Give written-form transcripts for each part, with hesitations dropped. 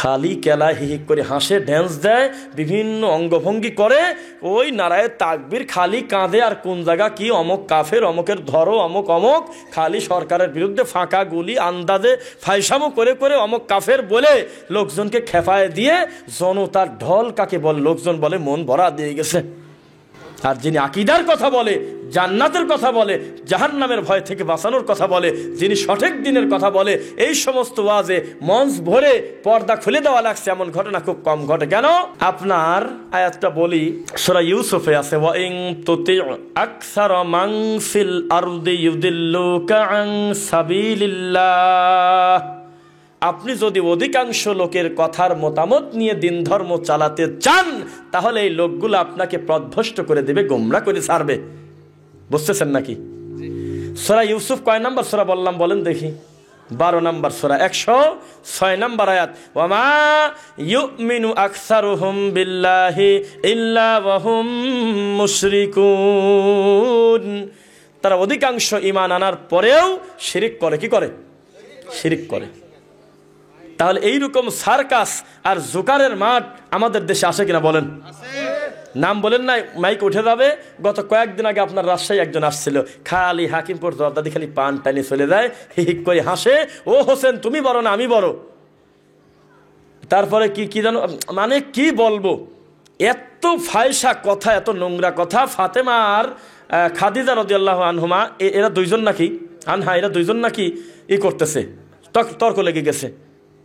খালি কেলায় হিহিক করে হাসে, ড্যান্স দেয়, বিভিন্ন অঙ্গভঙ্গি করে, ওই নারায়ে তাকবীর, খালি কাঁদে আর কোন জায়গা কি অমক কাফের, অমকের ধরো, অমক অমক, খালি সরকারের বিরুদ্ধে ফাঁকা গুলি আন্দাজে ফাইসামো করে করে অমক কাফের বলে লোকজনকে খেপায় দিয়ে জনতার ঢল কাকে বলে, লোকজন বলে মন ভরা দিয়ে গেছে। আর যিনি আকীদার কথা বলে, জান্নাতের কথা বলে, জাহান্নামের ভয় থেকে বাঁচানোর কথা বলে, যিনি সঠিক দিনের কথা বলে, এই সমস্ত ওয়াজে মঞ্চ ভরে পর্দা খুলে দেওয়া লাগছে, এমন ঘটনা খুব কম ঘটে। কেন? আপনার আয়াতটা বলি, সূরা ইউসুফে আছে, ওয়া ইন তুতি আকসারা মান ফিল আরদি ইউদিল্লুকা আন সাবিলিল্লাহ। আপনি যদি অধিকাংশ লোকের কথার মতামত নিয়ে দিন ধর্ম চালাতে চান, তাহলে এই লোকগুলো আপনাকে পথভ্রষ্ট করে দেবে, গোমরা করে ছাড়বে। বুঝতেছেন নাকি? সূরা ইউসুফ কয় নাম্বার সূরা বললাম বলেন দেখি? 12 নম্বর সূরা, 106 নম্বর আয়াত। ওয়ামা ইউমিনু আকসারুহুম বিল্লাহি ইল্লা ওয়া হুম মুশরিকুন। তারা অধিকাংশ ঈমান আনার পরেও শিরিক করে। কি করে? শিরিক করে। তাহলে এইরকম সার্কাস আর জোকারের মাঠ আমাদের দেশে আসে কিনা বলেন? নাম বলেন না, মাইক উঠে যাবে। গত কয়েকদিন আগে আপনার রাজশাহী একজন আসছিল, খালি হাকিমপুর দরদাদি খালি পান টানি চলে যায়, হিহিক করে হাসে, ও হোসেন তুমি বড় না আমি বড়। তারপরে কি কি জানো, মানে কি বলবো, এত ফায়সা কথা, এত নোংরা কথা। ফাতেমা আর খাদিজা রাদিয়াল্লাহু আনহুমা, এরা দুইজন নাকি এরা দুইজন নাকি করতেছে, তর্ক লেগে গেছে।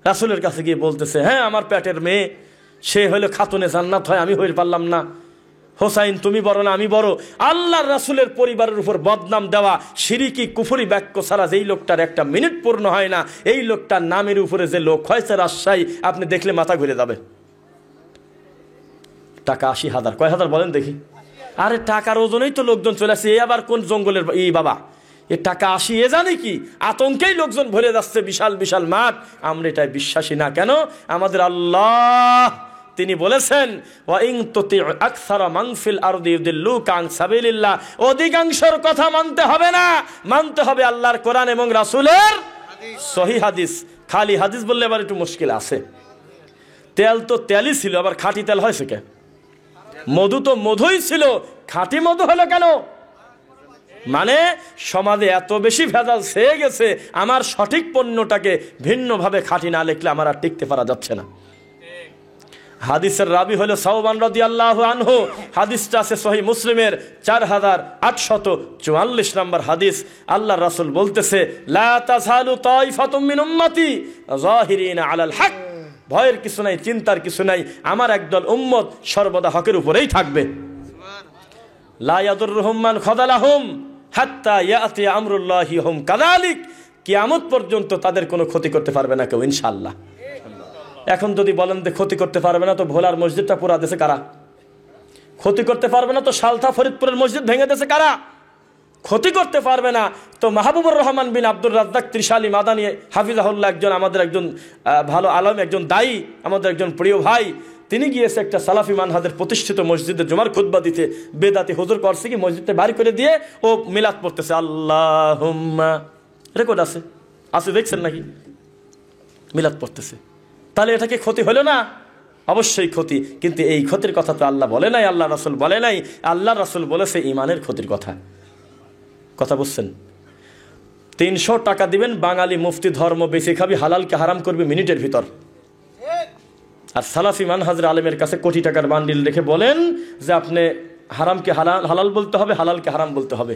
রাসূলের কাছে গিয়ে বলতেছে, হ্যাঁ আমার পেটের মেয়ে, সে হলো খাতুনে জান্নাত হয়, আমি হইতে পারলাম না। হোসাইন তুমি বড় না আমি বড়। আল্লাহর রাসূলের পরিবারের উপর বদনাম দেওয়া, শিরকি কুফরি বাক্য ছাড়া যেই লোকটার একটা মিনিট পূর্ণ হয় না, এই লোকটার নামের উপরে যে লোক হয়েছে রাজশাহী, আপনি দেখলে মাথা ঘুরে যাবে। টাকা ৮০,০০০, কয় হাজার বলেন দেখি? আরে টাকার ওজনেই তো লোকজন চলে আসছে, এ আবার কোন জঙ্গলের বাবা, এ টাকা ৮০, এ জানে কি? আতঙ্কেই লোকজন ভরে যাচ্ছে, বিশাল বিশাল মাঠ। আমরা এটাই বিশ্বাসী না কেন? আমাদের আল্লাহ তিনি বলেছেন, ওয়া ইন তুতি আকসারা মান ফিল আরদি ইউদিল্লুকা আন সাবিলিল্লাহ। অধিকাংশের কথা মানতে হবে না, মানতে হবে আল্লাহর কোরআন এবং রাসূলের সহিহ হাদিস। খালি হাদিস বললে আবার একটু মুশকিল আছে। তেল তো তেলই ছিল, আবার খাঁটি তেল হয়েছে কে? মধু তো মধুই ছিল, খাঁটি মধু হলো কেন? মানে সমাজে এত বেশি ভেজাল ছেয়ে গেছে, আমার সঠিক পণ্যটাকে ভিন্নভাবে খাঁটি না লিখলে আমার আর টিকতে পারা যাচ্ছে না। হাদিসের রাবি হলো সাওবান রাদিয়াল্লাহু আনহু। হাদিসটা আছে সহিহ মুসলিমের 4844 নম্বর হাদিস। আল্লাহর রাসূল বলতেছে, লা তাযালু তাইফাতুম মিন উম্মতি যাহিরিনা আলাল হক। ভয়ের কিছু নাই, চিন্তার কিছু নাই, আমার একদল উম্মত সর্বদা হকের উপরেই থাকবে। লা ইয়াদুররুহুম মান খাযালাহুম হাত্তা ইয়াতি আমরুল্লাহি হুম কাযালিক। কিয়ামত পর্যন্ত তাদের কোনো ক্ষতি করতে পারবে না কেউ, ইনশাআল্লাহ। এখন যদি বলেন যে ক্ষতি করতে পারবে না, তো ভোলার মসজিদটা পুরা দেশে কারা? ক্ষতি করতে পারবে না তো সালথা ফরিদপুরের মসজিদ ভেঙে দেশে কারা? ক্ষতি করতে পারবে না তো মাহবুবুর রহমান বিন আব্দুর রাজ্জাক ত্রিশালী মাদানী হাফিজাহুল্লাহ, একজন আমাদের একজন ভালো আলেম, একজন দায়ী, আমাদের একজন প্রিয় ভাই, তিনি গিয়েছে একটা সালাফি মানহাজের প্রতিষ্ঠিত মসজিদে জুমার খুতবা দিতে। বেদাতি হুজুর করছে কি, মসজিদে বাড়ি করে দিয়ে ও মিলাদ পড়তেছে, আল্লাহুম্মা, রেকর্ড আছে, দেখছেন নাকি? মিলাদ পড়তেছে। তাহলে এটা কি ক্ষতি হলো না? অবশ্যই ক্ষতি। কিন্তু এই ক্ষতির কথা তো আল্লাহ বলে নাই, আল্লাহ রাসূল বলে নাই। আল্লাহ রাসূল বলেছে ঈমানের ক্ষতির কথা। কথা বুঝছেন? 300 টাকা দিবেন, বাঙালি মুফতি ধর্ম বেশি খাবি, হালালকে হারাম করবি মিনিটের ভিতর। আর সালাফি মানহাজের আলেমের কাছে কোটি টাকার বান্ডিল রেখে বলেন যে আপনি হারামকে হালাল বলতে হবে, হালালকে হারাম বলতে হবে,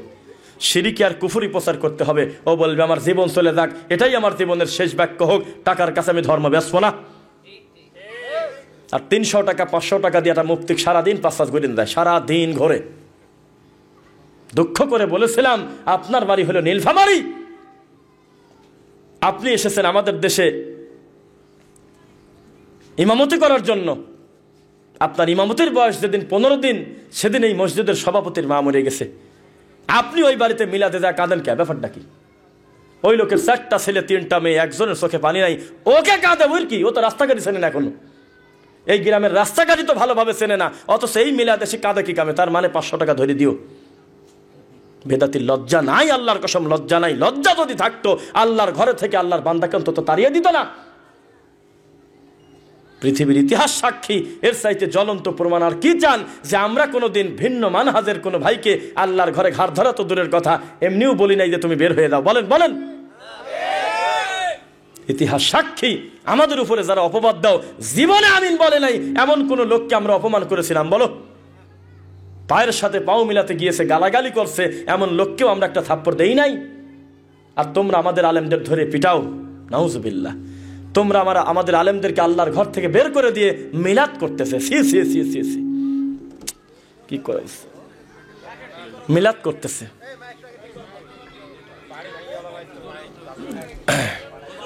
শিরকি আর কুফরি প্রচার করতে হবে। ও বলবে আমার জীবন চলে যাক, এটাই আমার জীবনের শেষ বাক্য হোক, টাকার কাছে আমি ধর্ম ব্যস্ত না। আর 300 টাকা 500 টাকা দিয়ে একটা মুফতি সারাদিন 5-5 ঘুরে দেয়, সারাদিন ঘরে। দুঃখ করে বলেছিলাম, আপনার বাড়ি হলো নীলফামারী, আপনি এসেছেন আমাদের দেশে ইমামতি করার জন্য। আপনার ইমামতির বয়স যেদিন 15 দিন, সেদিন এই মসজিদের সভাপতির মা মরে গেছে। আপনি ওই বাড়িতে মিলাতে যা কাঁদেন কে? ব্যাপারটা কি? ওই লোকের 4টা ছেলে 3টা মেয়ে, একজনের চোখে পানি নাই, ওকে কাঁদে ওর কি? ও তো রাস্তাঘাটই চেনে না এখনো, এই গ্রামের রাস্তাঘাটই তো ভালোভাবে চেনে না, অথচ এই মিলাতে সে কাঁদে কি কামে? তার মানে 500 টাকা ধরে দিও। বেদাতির লজ্জা নাই, আল্লাহর কসম লজ্জা নাই। লজ্জা যদি থাকতো আল্লাহর ঘরে থেকে আল্লাহর বান্দাকে অন্তত তাড়িয়ে দিত না। পৃথিবীর ইতিহাস সাক্ষী, এর চাইতে জ্বলন্ত প্রমাণ আর কি চান যে আমরা কোনোদিন ভিন্ন মানহাজের কোনো ভাইকে আল্লাহর ঘরে ঘাড় ধরা তো দূরের কথা, এমনিও বলি নাই যে তুমি বের হয়ে দাও। বলেন বলেন, ইতিহাস সাক্ষী আমাদের উপরে যারা অপবাদ দাও, জীবনে আমিন বলে নাই এমন কোন লোককে আমরা অপমান করেছিলাম? বলো। পায়ের সাথে পাও মিলাতে গিয়েছে, গালাগালি করছে, এমন লোককেও আমরা একটা থাপ্পড় দেই নাই। আর তোমরা আমাদের আলেমদের ধরে পিটাও, নাউজুবিল্লাহ। তোমরা আমাদের আলেমদেরকে আল্লাহর ঘর থেকে বের করে দিয়ে মিলাদ করতেছে। সি সি সি সি সি, কি করে মিলাদ করতেছে?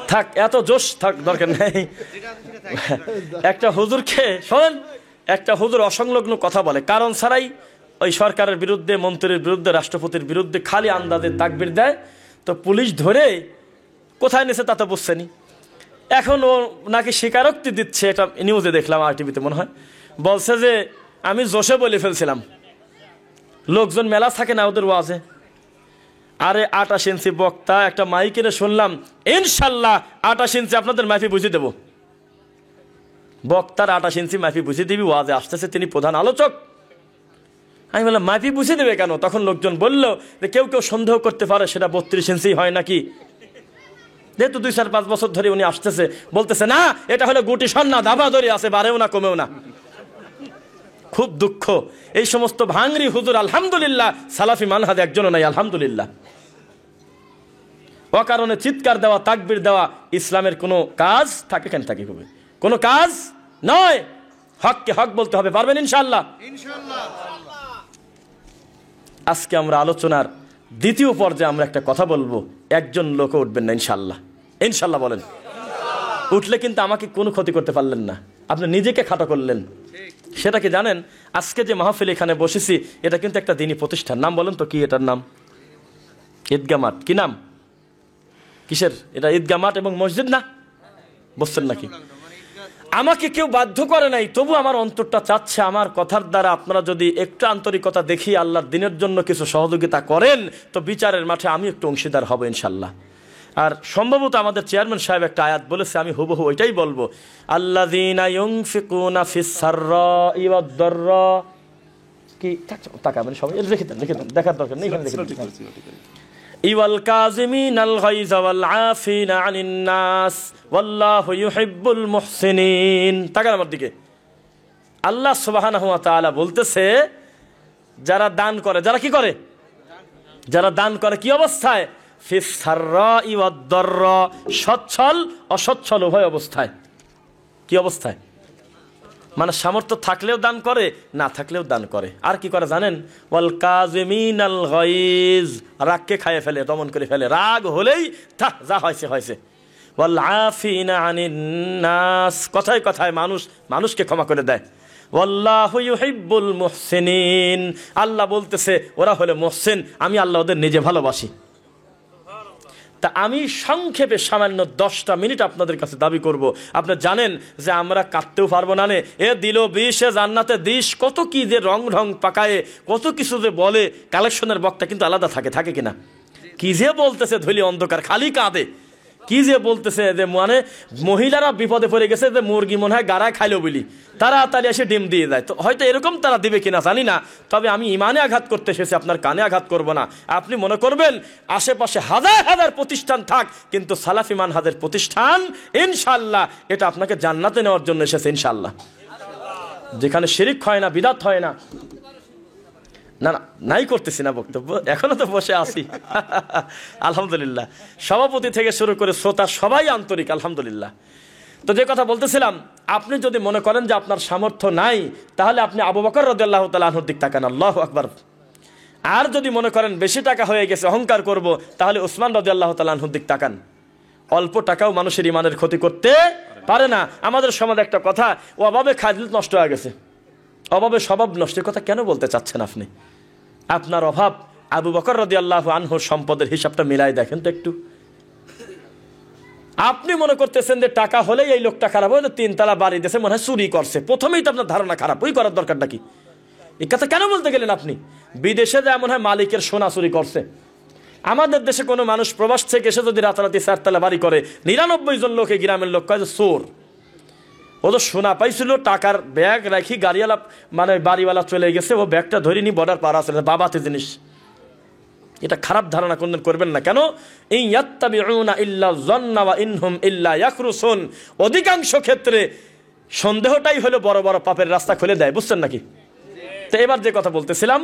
থাক, এত জোশ থাক দরকার নেই। একটা হুজুরকে শোনেন, একটা হুজুর অসংলগ্ন কথা বলে, কারণ ছাড়াই ওই সরকারের বিরুদ্ধে, মন্ত্রীর বিরুদ্ধে, রাষ্ট্রপতির বিরুদ্ধে খালি আন্দাজে তাকবীর দেয়। তো পুলিশ ধরে কোথায় নিয়েছে তা তো বুঝছেনি। এখন ও নাকি স্বীকারোক্তি দিচ্ছে, এটা নিউজে দেখলাম, আর টিভিতে মনে হয়। বলছে যে আমি জোশে বলে ফেলছিলাম। লোকজন মেলা থাকে না ওদের ওয়াজে, আরে 28 ইঞ্চি বক্তা, একটা মাইক এনে শুনলাম ইনশাল্লাহ 28 ইঞ্চি আপনাদের মাইফি বুঝিয়ে দেবো। বক্তার 28 ইঞ্চি মাইফি বুঝিয়ে দিবি, ওয়াজে আসতেছে, তিনি প্রধান আলোচক। আমি বললাম মাইফি বুঝিয়ে দেবে কেন? তখন লোকজন বলল যে কেউ কেউ সন্দেহ করতে পারে সেটা 32 ইঞ্চি হয় নাকি, যেহেতু 2-4-5 বছর ধরে উনি আসতেছে। বলতেছে না, এটা হলো গুটি সন্না, দাবা ধরে আছে, বাড়েও না কমেও না। খুব দুঃখ, এই সমস্ত ভাঙরি হুজুর আলহামদুলিল্লাহ সালাফি মানহাজে একজনও নাই, আলহামদুলিল্লাহ। অকারণে চিৎকার দেওয়া, তাকবীর দেওয়া ইসলামের কোনো কাজ থাকে? কেন থাকে? হবে কোনো কাজ নয়। হককে হক বলতে হবে, পারবেন ইনশাআল্লাহ? আজকে আমরা আলোচনার দ্বিতীয় পর্যায়ে আমরা একটা কথা বলবো, একজন লোকও উঠবেন না ইনশাআল্লাহ। ইনশাআল্লাহ বলেন। উঠলে কিন্তু আমাকে কোনো ক্ষতি করতে পারলেন না, আপনি নিজেকে খাটো করলেন। সেটা কি জানেন? আজকে যে মাহফিল এখানে বসেছি, এটা কিন্তু একটা দ্বীনি প্রতিষ্ঠান। নাম বলেন তো কি এটার নাম? ঈদগাহ মাঠ। কি নাম? কিসের এটা? ঈদগাহ মাঠ এবং মসজিদ না? বুঝছেন নাকি? আমাকে কেউ বাধ্য করে নাই, তবু আমার অন্তরটা চাচ্ছে আমার কথার দ্বারা আপনারা যদি একটু আন্তরিকতা দেখিয়ে আল্লাহর দ্বীনের জন্য কিছু সহযোগিতা করেন, তো বিচারের মাঠে আমি একটু অংশীদার হব ইনশাল্লাহ। আর সম্ভবত আমাদের চেয়ারম্যান সাহেব একটা আয়াত বলেছে, আমি হুবহু ওইটাই বলবো। আল্লাযীনা ইউনফিকুনা ফিস সাররাই ওয়াদ দাররা, কি তাকাবেন সবাই, রেখে দেন, দেখার দরকার নেই, এখানে দেখেন। ইওয়াল কাযিমিনাল গায়যা ওয়াল আফিনা আনিন নাস ওয়াল্লাহু ইউহিব্বুল মুহসিনিন। তাকান আমার দিকে। আল্লাহ সুবহানাহু ওয়া তাআলা বলতেছে, যারা দান করে, যারা কি করে? যারা দান করে কি অবস্থায়? ফিস সাররাই ওয়াদ দাররা, সচ্ছল অসচ্ছল উভয় অবস্থায়। কি অবস্থায়? মানে সামর্থ্য থাকলেও দান করে, না থাকলেও দান করে। আর কি করে জানেন? ওয়াল কাযিমিনাল গায়জ, রাগকে খাইয়ে ফেলে, দমন করে ফেলে, রাগ হলেই যা হয়েছে হয়েছে। ওয়াল আফিনা আনিন নাস, কথায় কথায় মানুষকে ক্ষমা করে দেয়। ওয়াল্লাহু ইউহিব্বুল মুহসিনিন, আল্লাহ বলতেছে ওরা হলো মুহসিন, আমি আল্লাহ ওদের নিজে ভালোবাসি। তা আমি সংক্ষেপে সামান্য 10টা মিনিট আপনাদের কাছে দাবি করব। আপনি জানেন যে আমরা কাটতেও পারবো না, এ দিল 20 জান্নাতে 20, কত কি যে রং পাকায়ে, কত কিছু যে বলে। কালেকশনের বক্তা কিন্তু আলাদা থাকে কিনা? কি যে বলতেছে ধৈলি অন্ধকার, খালি কাঁদে। কি যে বলতেছে যে মানে মহিলারা বিপদে পড়ে গেছে, যে মুরগি মনে হয় গাড়ায় খাইলো বলি, তাড়াতাড়ি এসে ডিম দিয়ে দেয়। তো হয়তো এরকম তারা দিবে কিনা জানি না, তবে আমি ইমানে আঘাত করতে এসেছি, আপনার কানে আঘাত করব না। আপনি মনে করবেন আশেপাশে হাজার হাজার প্রতিষ্ঠান থাক, কিন্তু সালাফি মানহাজের প্রতিষ্ঠান ইনশাআল্লাহ এটা আপনাকে জান্নাতে নেওয়ার জন্য এসেছে ইনশাআল্লাহ। যেখানে শিরিক হয় না, বিদাত হয় না। না না, নাই করতেছি না বক্তব্য, এখনো তো বসে আছি আলহামদুলিল্লাহ। সভাপতি থেকে শুরু করে শ্রোতা সবাই আন্তরিক আলহামদুলিল্লাহ। তো যে কথা বলতেছিলাম, আপনি যদি মনে করেন যে আপনার সামর্থ্য নাই, তাহলে আপনি আবু বকর রাদিয়াল্লাহু তাআলা আনহুর দিক তাকান, আল্লাহু আকবার। আর যদি মনে করেন বেশি টাকা হয়ে গেছে, অহংকার করব, তাহলে উসমান রাদিয়াল্লাহু তাআলা আনহুর দিক তাকান। অল্প টাকাও মানুষের ইমানের ক্ষতি করতে পারে না। আমাদের সমাজে একটা কথা, অভাবে খাদিল নষ্ট হয়ে গেছে, অভাবে স্বভাব নষ্টের কথা কেন বলতে চাচ্ছেন আপনি? আপনার অভাব আবু বকর রাদিয়াল্লাহু আনহুর সম্পদের হিসাবটা মিলাই দেখেন তো একটু। আপনি মনে করতেছেন যে টাকা হলেই এই লোকটা খারাপ, হয়তো 3 তলা বাড়ি দিয়েছে, মনে হয় চুরি করছে, প্রথমেই তো আপনার ধারণা খারাপ। ওই করার দরকারটা কি? এই কথা কেন বলতে গেলেন আপনি? বিদেশে যায় মনে হয় মালিকের সোনা চুরি করছে। আমাদের দেশে কোনো মানুষ প্রবাস থেকে এসে যদি রাতারাতি 4 তলা বাড়ি করে, 99 জন লোকে গ্রামের লোক কয় যে চোর। ও তো শোনা পাইছিল টাকার ব্যাগ রাখি গাড়িওয়ালা মানে বাড়িওয়ালা চলে গেছে, ও ব্যাগটা ধরিনি বর্ডার পার আসলে বাবাতে জিনিস। এটা খারাপ ধারণা কোনদিন করবেন না। কেন? ইন ইয়াত্তাবিউনা ইল্লা যন্না ওয়া ইনহুম ইল্লা ইয়াখরুসুন। অধিকাংশ ক্ষেত্রে সন্দেহটাই হলো বড় বড় পাপের রাস্তা খুলে দেয়, বুঝছেন নাকি? তো এবার যে কথা বলতেছিলাম,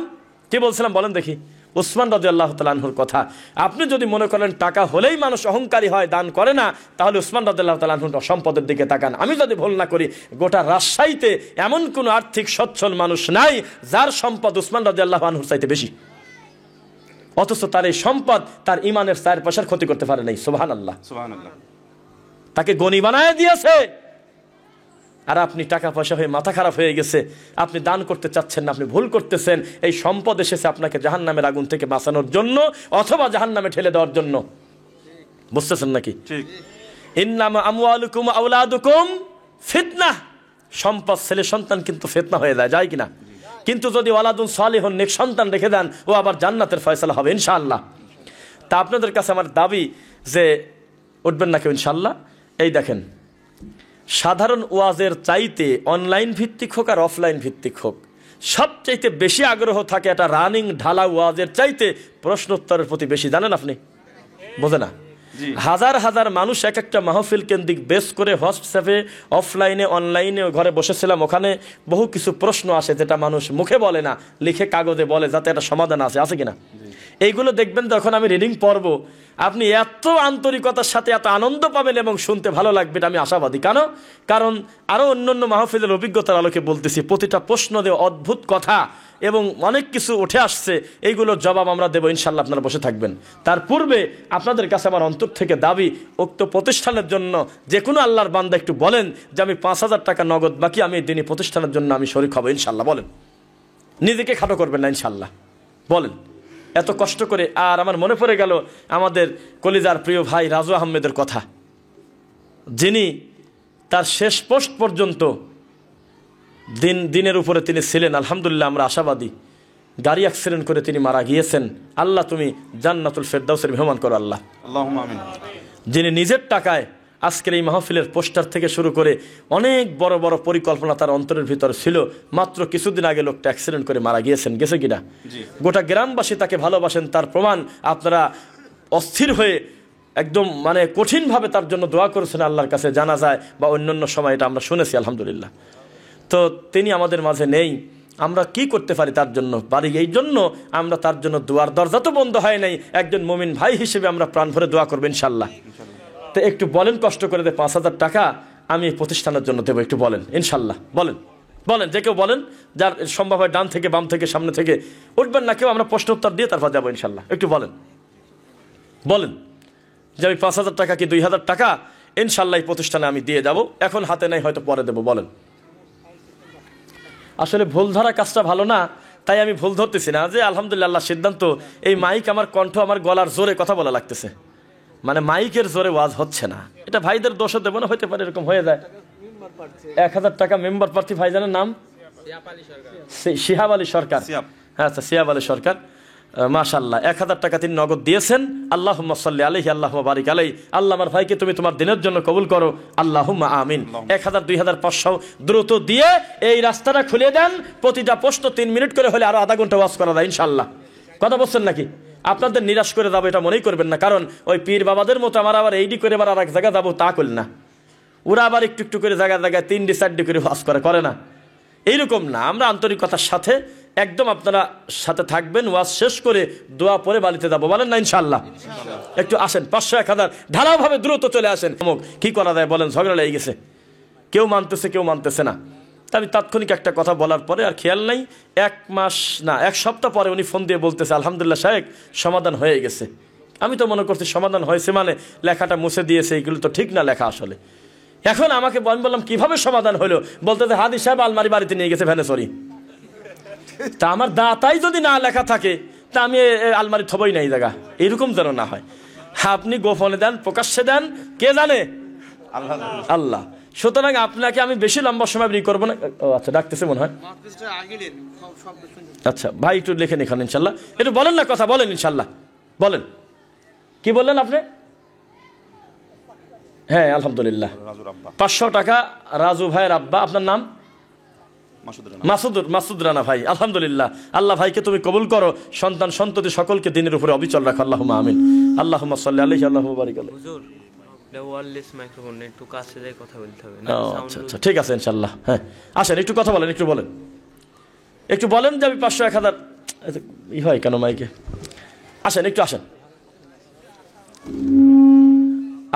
কি বলছিলাম বলেন দেখি? উসমান রাদিয়াল্লাহু তাআলা আনহুর কথা। আপনি যদি মনে করেন টাকা হলেই মানুষ অহংকারী হয়, দান করে না, তাহলে উসমান রাদিয়াল্লাহু তাআলা আনহুর সম্পদের দিকে তাকান। আমি যদি ভুল না করি, গোটা রাজশাহীতে এমন কোন আর্থিক সচ্ছল মানুষ নাই যার সম্পদ উসমান রাদিয়াল্লাহু আনহুর চাইতে বেশি, অথচ তার এই সম্পদ তার ইমানের 4 পয়সার ক্ষতি করতে পারে নাই। সুবহানাল্লাহ, সুবহানাল্লাহ। তাকে গনি বানায় দিয়েছে। আর আপনি টাকা পয়সা হয়ে মাথা খারাপ হয়ে গেছে, আপনি দান করতে চাচ্ছেন না, আপনি ভুল করতেছেন। এই সম্পদ এসেছে আপনাকে জাহান্নামের আগুন থেকে বাঁচানোর জন্য অথবা জাহান্নামে ঠেলে দেওয়ার জন্য, বুঝতেছেন নাকি? ঠিক। ইন্নামা আমওয়ালুকুম আওলাদুকুম ফিতনাহ। সম্পদ ছেলে সন্তান কিন্তু ফিতনা হয়ে যায় কিনা? কিন্তু যদি ওয়ালাদুন সালিহুন, নেক সন্তান রেখে দেন, ও আবার জান্নাতের ফয়সালা হবে ইনশাআল্লাহ। তা আপনাদের কাছে আমার দাবি যে উঠবেন না কেউ ইনশাআল্লাহ। এই দেখেন, সাধারণ ওয়াজের চাইতে অনলাইন ভিত্তিক হোক আর অফলাইন ভিত্তিক হোক, সবচাইতে বেশি আগ্রহ থাকে এটা রানিং ঢালা ওয়াজের চাইতে প্রশ্নোত্তরের প্রতি বেশি। জানেন আপনি? বোঝে না? হাজার হাজার মানুষ এক একটা মাহফিল কেন্দ্রিক বেস করে হোয়াটসঅ্যাপে অফলাইনে অনলাইনে ঘরে বসেছিলাম, ওখানে বহু কিছু প্রশ্ন আসে যেটা মানুষ মুখে বলে না, লিখে কাগজে বলে, যাতে একটা সমাধান আছে কিনা। এইগুলো দেখবেন যখন আমি রিডিং পড়ব, আপনি এত আন্তরিকতার সাথে এত আনন্দ পাবেন এবং শুনতে ভালো লাগবে, আমি আশাবাদী। কারণ আরও অন্যান্য মাহফিলের অভিজ্ঞতার আলোকে বলতেছি, প্রতিটা প্রশ্ন দিয়ে অদ্ভুত কথা এবং অনেক কিছু উঠে আসছে, এইগুলোর জবাব আমরা দেবো ইনশাল্লাহ। আপনারা বসে থাকবেন। তার পূর্বে আপনাদের কাছে আমার অন্তর থেকে দাবি, উক্ত প্রতিষ্ঠানের জন্য যে কোনো আল্লাহর বান্দা একটু বলেন যে আমি 5,000 টাকা নগদ বাকি, আমি এই দিনই প্রতিষ্ঠানের জন্য আমি শরীক হব ইনশাল্লাহ। বলেন, নিজেকে খাটো করবেন না ইনশাল্লাহ, বলেন। এত কষ্ট করে। আর আমার মনে পড়ে গেল আমাদের কলিজার প্রিয় ভাই রাজু আহমেদের কথা, যিনি তার শেষ পোস্ট পর্যন্ত দিনের উপরে তিনি ছিলেন। আলহামদুলিল্লাহ, আমরা আশাবাদী। গাড়ি অ্যাক্সিডেন্ট করে তিনি মারা গিয়েছেন। আল্লাহ তুমি জান্নাতুল ফেরদাউসের মেহমান করো আল্লাহ, আল্লাহুম্মা আমিন। যিনি নিজের টাকায় আজকের এই মাহফিলের পোস্টার থেকে শুরু করে অনেক বড় বড় পরিকল্পনা তার অন্তরের ভিতরে ছিল, মাত্র কিছুদিন আগে লোকটা অ্যাক্সিডেন্ট করে মারা গিয়েছেন। গেছে কিনা? গোটা গ্রামবাসী তাকে ভালোবাসেন, তার প্রমাণ আপনারা অস্থির হয়ে একদম মানে কঠিনভাবে তার জন্য দোয়া করেছেন আল্লাহর কাছে, জানা যায় বা অন্যান্য সময় এটা আমরা শুনেছি আলহামদুলিল্লাহ। তো তিনি আমাদের মাঝে নেই, আমরা কি করতে পারি তার জন্য পারি? এই জন্য আমরা তার জন্য দোয়ার দরজা তো বন্ধ হয় নাই, একজন মুমিন ভাই হিসেবে আমরা প্রাণ ভরে দোয়া করবো ইনশাল্লাহ। তো একটু বলেন, কষ্ট করে 5,000 টাকা আমি প্রতিষ্ঠানের জন্য দেবো, একটু বলেন ইনশাল্লাহ। বলেন, যে কেউ বলেন, যার সম্ভব হয় ডান থেকে বাম থেকে সামনে থেকে, উঠবেন না কেউ, আমরা প্রশ্ন উত্তর দিয়ে তারপর যাবো ইনশাল্লাহ। একটু বলেন যে আমি 5,000 টাকা কি 2,000 টাকা ইনশাল্লাহ এই প্রতিষ্ঠানে আমি দিয়ে যাব, এখন হাতে নাই, হয়তো পরে দেবো। বলেন। আসলে ভুল ধরা কাজটা ভালো না, তাই আমি ভুল ধরতেছি না। যে আলহামদুলিল্লাহ সিদ্ধান্ত, এই মাইক আমার কণ্ঠ আমার গলার জোরে কথা বলা লাগতেছে, মানে মাইকের জোরে ওয়াজ হচ্ছে না। এটা ভাইদের দোষও দেবো না, হইতে পারে এরকম হয়ে যায়। 1,000 টাকা মেম্বার প্রার্থী ভাইজানের নাম শিহাব আলী সরকার। হ্যাঁ আচ্ছা, শিহাব আলী সরকার, মাশাআল্লাহ 1,000 টাকা তিনি নগদ দিয়েছেন। আল্লাহুম্মা সাল্লি আলাইহি, আল্লাহুম্মা বারিক আলাইহি। আল্লাহ আমার ভাইকে তুমি তোমার দিনের জন্য কবুল করো, আল্লাহুম্মা আমিন। 1,000, 2,000, 500 দ্রুত দিয়ে এই রাস্তাটা খুলে দেন। প্রতিটা প্রশ্ন 3 মিনিট করে হলে আরো আধা ঘন্টা ওয়াজ করা যায় ইনশাআল্লাহ। কথা বলছেন নাকি? আপনাদের নিরাশ করে যাবো এটা মনেই করবেন না, কারণ ওই পীর বাবাদের মতো আমার আবার এইডি করে আবার আর এক জায়গায় যাবো তা করল না। ওরা আবার একটু একটু করে জায়গায় 3ডি 4ডি করে ওয়াজ করে না, এইরকম না। আমরা আন্তরিকতার সাথে একদম আপনারা সাথে থাকবেন, ওয়াজ শেষ করে দোয়া পরে বাড়িতে যাবো, বলেন না ইনশাআল্লাহ? একটু আসেন, 500, 1,000 ঢালাভাবে দ্রুত চলে আসেন। কি করা যায় বলেন? ঝগড়া লেগে গেছে, কেউ মানতেছে কেউ মানতেছে না। আমি তাৎক্ষণিক একটা কথা বলার পরে আর খেয়াল নাই, 1 মাস না 1 সপ্তাহ পরে উনি ফোন দিয়ে বলতেছে আলহামদুলিল্লাহ সাহেব সমাধান হয়ে গেছে। আমি তো মনে করছি সমাধান হয়েছে মানে লেখাটা মুছে দিয়েছে, এগুলো তো ঠিক না লেখা আসলে। এখন আমাকে আমি বললাম কিভাবে সমাধান হলো? বলতেছে হাদি সাহেব আলমারি বাড়িতে নিয়ে গেছে ভ্যানে সরি। তা আমার দাতাই যদি না লেখা থাকে তা আমি আলমারি থবই নাই জায়গা, এরকম যেন না হয়। আপনি গোপনে দেন, প্রকাশ্যে দেন, কে জানে? আল্লাহ। সুতরাং আপনাকে আমি বেশি লম্বা সময় বিক্রি করবো না। ও আচ্ছা, ডাকতেছে মনে হয়। আচ্ছা ভাই একটু লিখেন এখানে ইনশাল্লাহ। একটু বলেন না, কথা বলেন ইনশাল্লাহ। বলেন, কি বললেন আপনি? হ্যাঁ আলহামদুলিল্লাহ। 500 টাকা রাজু ভাইয়ের আব্বা, আপনার নাম? মাসুদ রানা ভাই, আলহামদুলিল্লাহ। আল্লাহ ভাইকে তুমি কবুল করো, সন্তান সন্ততি সকলকে দিনের উপরে অবিচল রাখো, আল্লাহুম্মা আমিন। আল্লাহুম্মা সাল্লি আলাইহি আল্লাহুম্মা বারিক আলাইহি। হুজুর ওয়্যারলেস মাইক্রোফোন, একটু কাছে দিয়ে কথা বলতে হবে না? আচ্ছা আচ্ছা, ঠিক আছে ইনশাআল্লাহ। হ্যাঁ আসেন, একটু কথা বলেন, একটু বলেন যে আমি 500 1000 ই হয় কেন মাইকে? আসেন, একটু আসেন।